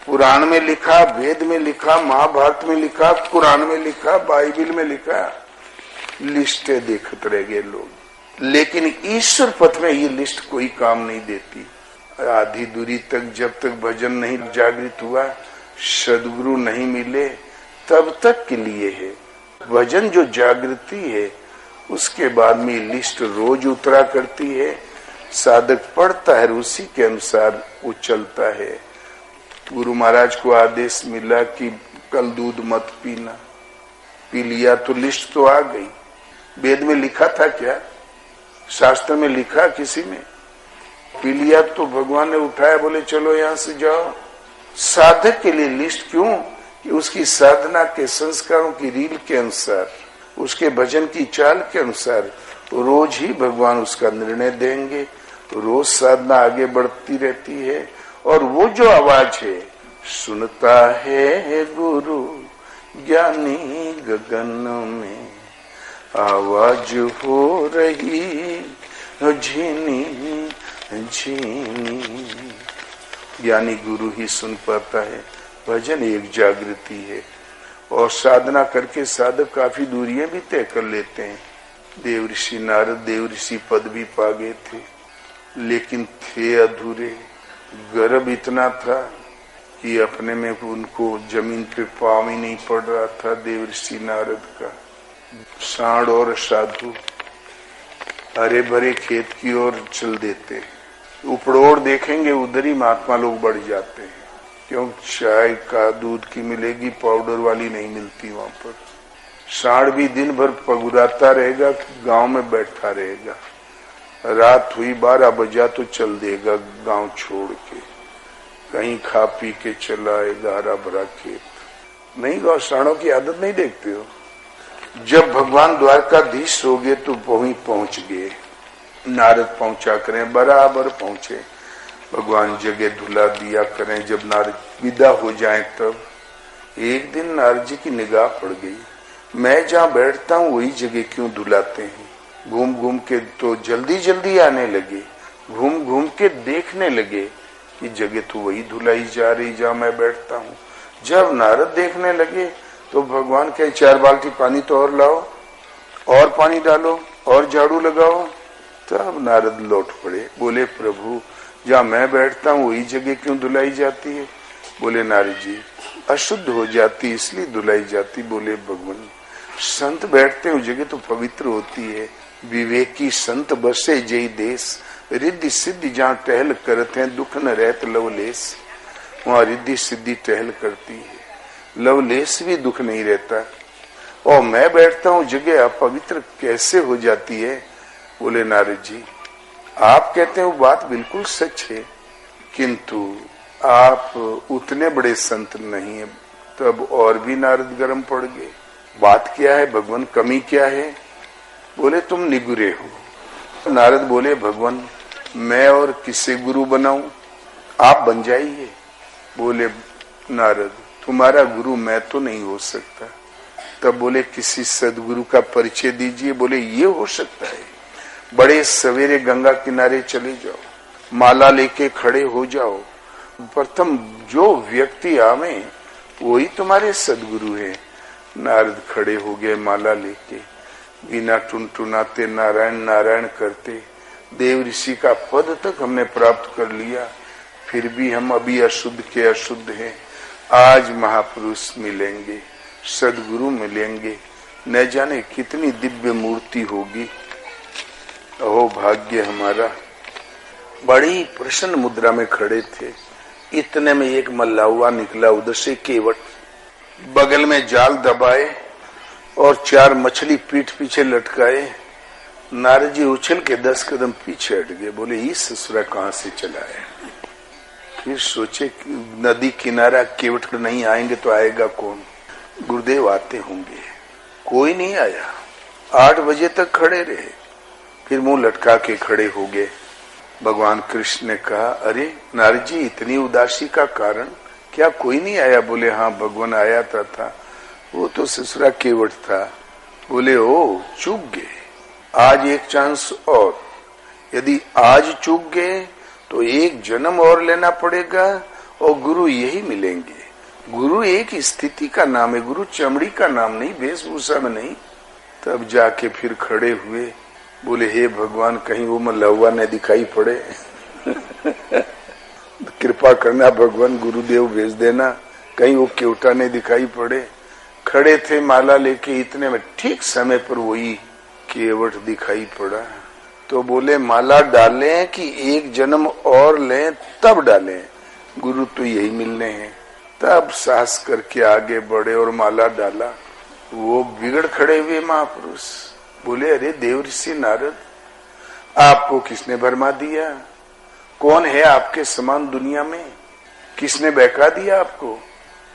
पुराण में लिखा, वेद में लिखा, महाभारत में लिखा, कुरान में लिखा, बाइबिल में लिखा, लिस्टें देखते रह गए लोग। लेकिन ईश्वर पथ में ये लिस्ट कोई काम नहीं देती। आधी दूरी तक जब तक भजन नहीं जागृत हुआ, सदगुरु नहीं मिले, तब तक के लिए है। भजन जो जागृति है, उसके बाद में लिस्ट रोज उतरा करती है। साधक पढ़ता है, उसी के अनुसार वो चलता है। गुरु महाराज को आदेश मिला कि कल दूध मत पीना, पी लिया तो लिस्ट तो आ गई। वेद में लिखा था क्या? शास्त्र में लिखा किसी में? पी लिया तो भगवान ने उठाया, बोले चलो यहां से जाओ। साधक के लिए लिस्ट क्यों? कि उसकी साधना के संस्कारों की रील के अनुसार, उसके भजन की चाल के अनुसार रोज ही भगवान उसका निर्णय देंगे। रोज साधना आगे बढ़ती रहती है। और वो जो आवाज है, सुनता है गुरु ज्ञानी गगन में, आवाज हो रही झीनी झीनी। ज्ञानी गुरु ही सुन पाता है। भजन एक जागृति है। और साधना करके साधक काफी दूरियां भी तय कर लेते हैं। देव ऋषि नारद देव ऋषि पद भी पा गए थे, लेकिन थे अधूरे। गर्भ इतना था कि अपने में उनको जमीन पे पाँव ही नहीं पड़ रहा था देव ऋषि नारद का। सांड और साधु हरे भरे खेत की ओर चल देते। उपड़ोड़ देखेंगे उधर ही महात्मा लोग बढ़ जाते हैं। क्यों? चाय का दूध की मिलेगी, पाउडर वाली नहीं मिलती वहां पर। सांड भी दिन भर पगुराता रहेगा, गांव में बैठा रहेगा। रात हुई 12 बजा तो चल देगा गांव छोड़ के, कहीं खा पी के चला आएगा हरा भरा खेत। नहीं, गौशाणों की आदत नहीं देखते हो? जब भगवान द्वारकाधीश हो गए तो वहीं पहुंच गए। नारद पहुंचा करें, बराबर पहुंचे। भगवान जगह धुला दिया करें। जब नारद विदा हो जाए तब एक दिन नारद जी की निगाह पड़ गई, मैं जहाँ बैठता हूँ वही जगह क्यों धुलाते हैं? घूम घूम के तो जल्दी जल्दी आने लगे, घूम घूम के देखने लगे कि जगह तो वही धुलाई जा रही जहाँ मैं बैठता हूँ। जब नारद देखने लगे तो भगवान कहे 4 बाल्टी पानी तो और लाओ, और पानी डालो, और झाड़ू लगाओ। तब नारद लौट पड़े। बोले प्रभु जहाँ मैं बैठता हूँ वही जगह क्यों धुलाई जाती है? बोले नारद जी अशुद्ध हो जाती इसलिए धुलाई जाती। बोले भगवान संत बैठते हैं जगह तो पवित्र होती है। विवेकी संत बसे जय देश, रिद्धि सिद्धि जहाँ टहल करते हैं, दुख न रहत लवलेस। वहाँ रिद्धि सिद्धि टहल करती है, लवलेस भी दुख नहीं रहता। और मैं बैठता हूँ जगह अपवित्र कैसे हो जाती है? बोले नारद जी आप कहते हैं वो बात बिल्कुल सच है, किंतु आप उतने बड़े संत नहीं है। तब और भी नारद गर्म पड़ गए। बात क्या है भगवान, कमी क्या है? बोले तुम निगुरे हो। नारद बोले भगवान मैं और किसे गुरु बनाऊं, आप बन जाइए। बोले नारद तुम्हारा गुरु मैं तो नहीं हो सकता। तब बोले किसी सदगुरु का परिचय दीजिए। बोले ये हो सकता है, बड़े सवेरे गंगा किनारे चले जाओ, माला लेके खड़े हो जाओ। प्रथम जो व्यक्ति आवे वही तुम्हारे सदगुरु है। नारद खड़े हो गए माला लेके, बिना टुनटुनाते नारायण नारायण करते देव ऋषि का पद तक हमने प्राप्त कर लिया, फिर भी हम अभी अशुद्ध के अशुद्ध हैं। आज महापुरुष मिलेंगे, सदगुरु मिलेंगे, न जाने कितनी दिव्य मूर्ति होगी। अहो भाग्य हमारा। बड़ी प्रसन्न मुद्रा में खड़े थे, इतने में एक मल्लाहुआ निकला उधर से केवट, बगल में जाल दबाए और 4 मछली पीठ पीछे लटकाए। नारद जी उछल के 10 कदम पीछे हट गए, बोले इस ससुरा कहां से चला है। फिर सोचे नदी किनारा केवट नहीं आएंगे तो आएगा कौन, गुरुदेव आते होंगे। कोई नहीं आया, 8 बजे तक खड़े रहे, फिर मुंह लटका के खड़े हो गए। भगवान कृष्ण ने कहा, अरे नारद जी इतनी उदासी का कारण क्या कोई नहीं आया। बोले हाँ भगवान आया था, वो तो ससुरा केवट था। बोले ओ चूक गए, आज एक चांस और, यदि आज चूक गए तो एक जन्म और लेना पड़ेगा और गुरु यही मिलेंगे। गुरु एक स्थिति का नाम है, गुरु चमड़ी का नाम नहीं, वेशभूषा में नहीं। तब जाके फिर खड़े हुए, बोले हे भगवान कहीं वो मल्लाहुआ न दिखाई पड़े। कृपा करना भगवान, गुरुदेव भेज देना, कहीं वो केवटा ने दिखाई पड़े। खड़े थे माला लेके, इतने में ठीक समय पर वही केवट दिखाई पड़ा। तो बोले माला डालें कि एक जन्म और लें तब डालें, गुरु तो यही मिलने हैं। तब साहस करके आगे बढ़े और माला डाला। वो बिगड़ खड़े हुए महापुरुष, बोले अरे देव ऋषि नारद, आपको किसने भरमा दिया? कौन है आपके समान दुनिया में? किसने बहका दिया आपको?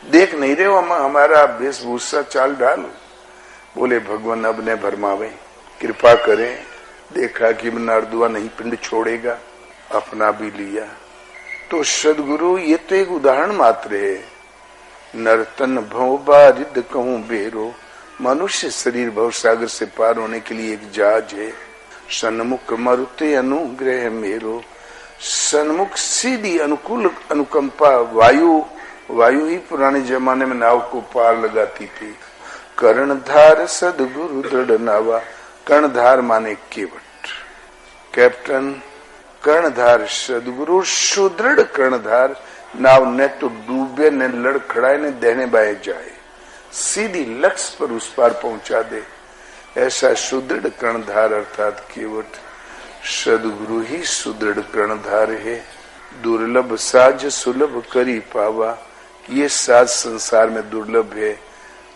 देख नहीं रहे हो हमारा वेशभूषा चाल ढाल? बोले भगवान अब ने भरमावे, कृपा करें। देखा कि नारदुआ नहीं पिंड छोड़ेगा, अपना भी लिया। तो सदगुरु ये तो एक उदाहरण मात्र है। नर्तन भव बारिद कहूं बेरो, मनुष्य शरीर भव सागर से पार होने के लिए एक जहाज है। सन्मुख मरुते अनुग्रह मेरो, सन्मुख सीधी अनुकूल अनुकंपा वायु ही पुराने जमाने में नाव को पार लगाती थी। कर्णधार सदगुरु दृढ़ नावा, कर्णधार माने केवट, कैप्टन कर्णधार सदगुरु सुदृढ़ कर्णधार, नाव न तो डूबे न लड़खड़ाए न देने बाए जाए, सीधी लक्ष्य पर उस पार पहुंचा दे, ऐसा सुदृढ़ कर्णधार अर्थात केवट। सदगुरु ही सुदृढ़ कर्णधार है। दुर्लभ साज सुलभ करी पावा, ये साज संसार में दुर्लभ है।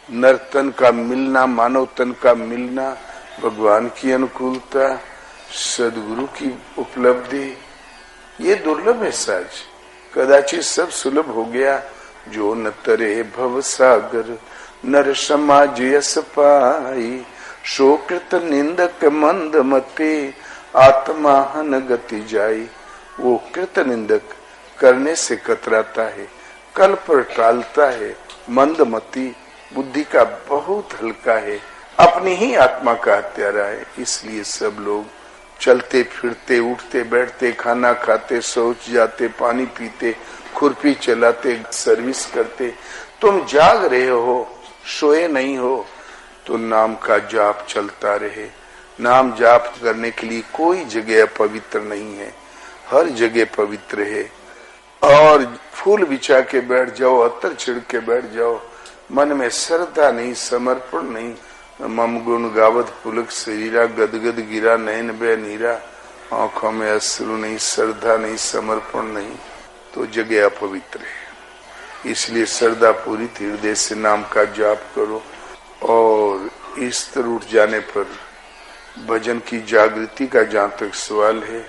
नर्तन का मिलना, मानव तन का मिलना, भगवान की अनुकूलता, सदगुरु की उपलब्धि, ये दुर्लभ है साज। कदाचित सब सुलभ हो गया। जो न तरे भव सागर, नर समाज यस पाई, शोकृत निंदक मंद मते, आत्माहन गति जाई। वो कृत निंदक करने से कतराता है, कल पर टालता है, मंदमती बुद्धि का बहुत हल्का है, अपनी ही आत्मा का हत्यारा है। इसलिए सब लोग चलते फिरते, उठते बैठते, खाना खाते, शौच जाते, पानी पीते, खुरपी चलाते, सर्विस करते। तुम जाग रहे हो, सोए नहीं हो, तो नाम का जाप चलता रहे। नाम जाप करने के लिए कोई जगह पवित्र नहीं है, हर जगह पवित्र है। और फूल बिछा के बैठ जाओ, अत्तर छिड़ के बैठ जाओ, मन में श्रद्धा नहीं, समर्पण नहीं। मम गुण गावत पुलक शरीरा, गदगद गिरा नयन बे नीरा, आंखों में अश्रु नहीं, श्रद्धा नहीं, समर्पण नहीं, तो जगह अपवित्र है। इसलिए श्रद्धा पूरी हृदय से नाम का जाप करो। और इस तरह उठ जाने पर भजन की जागृति का जहाँ तक सवाल है,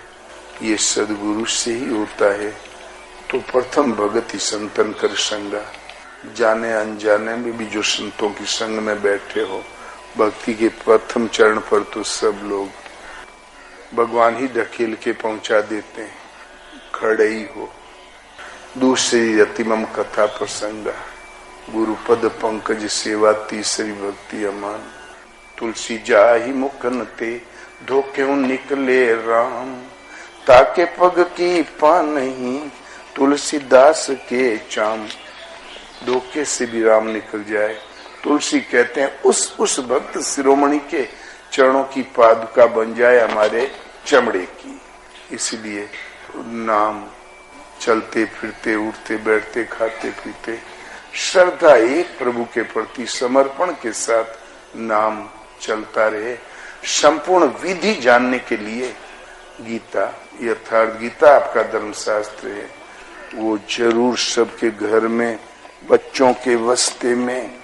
ये सदगुरु से ही होता है। तो प्रथम भगत ही संतन कर संगा, जाने अनजाने में भी जो संतों की संग में बैठे हो, भक्ति के प्रथम चरण पर तो सब लोग भगवान ही ढकेल के पहुंचा देते हैं। खड़े ही हो। दूसरी अतिमम कथा प्रसंगा, गुरु पद पंकज सेवा, तीसरी भक्ति अमान। तुलसी जाहि मुखन ते, धोक्यों निकले राम, ताके पग की पान नहीं, तुलसीदास के चाम। धोखे से भी राम निकल जाए। तुलसी कहते हैं उस भक्त शिरोमणि के चरणों की पादुका बन जाए हमारे चमड़े की। इसलिए नाम चलते फिरते उठते बैठते खाते पीते श्रद्धा एक प्रभु के प्रति समर्पण के साथ नाम चलता रहे। संपूर्ण विधि जानने के लिए गीता, यथार्थ गीता आपका धर्मशास्त्र है, वो जरूर सबके घर में बच्चों के वस्ते में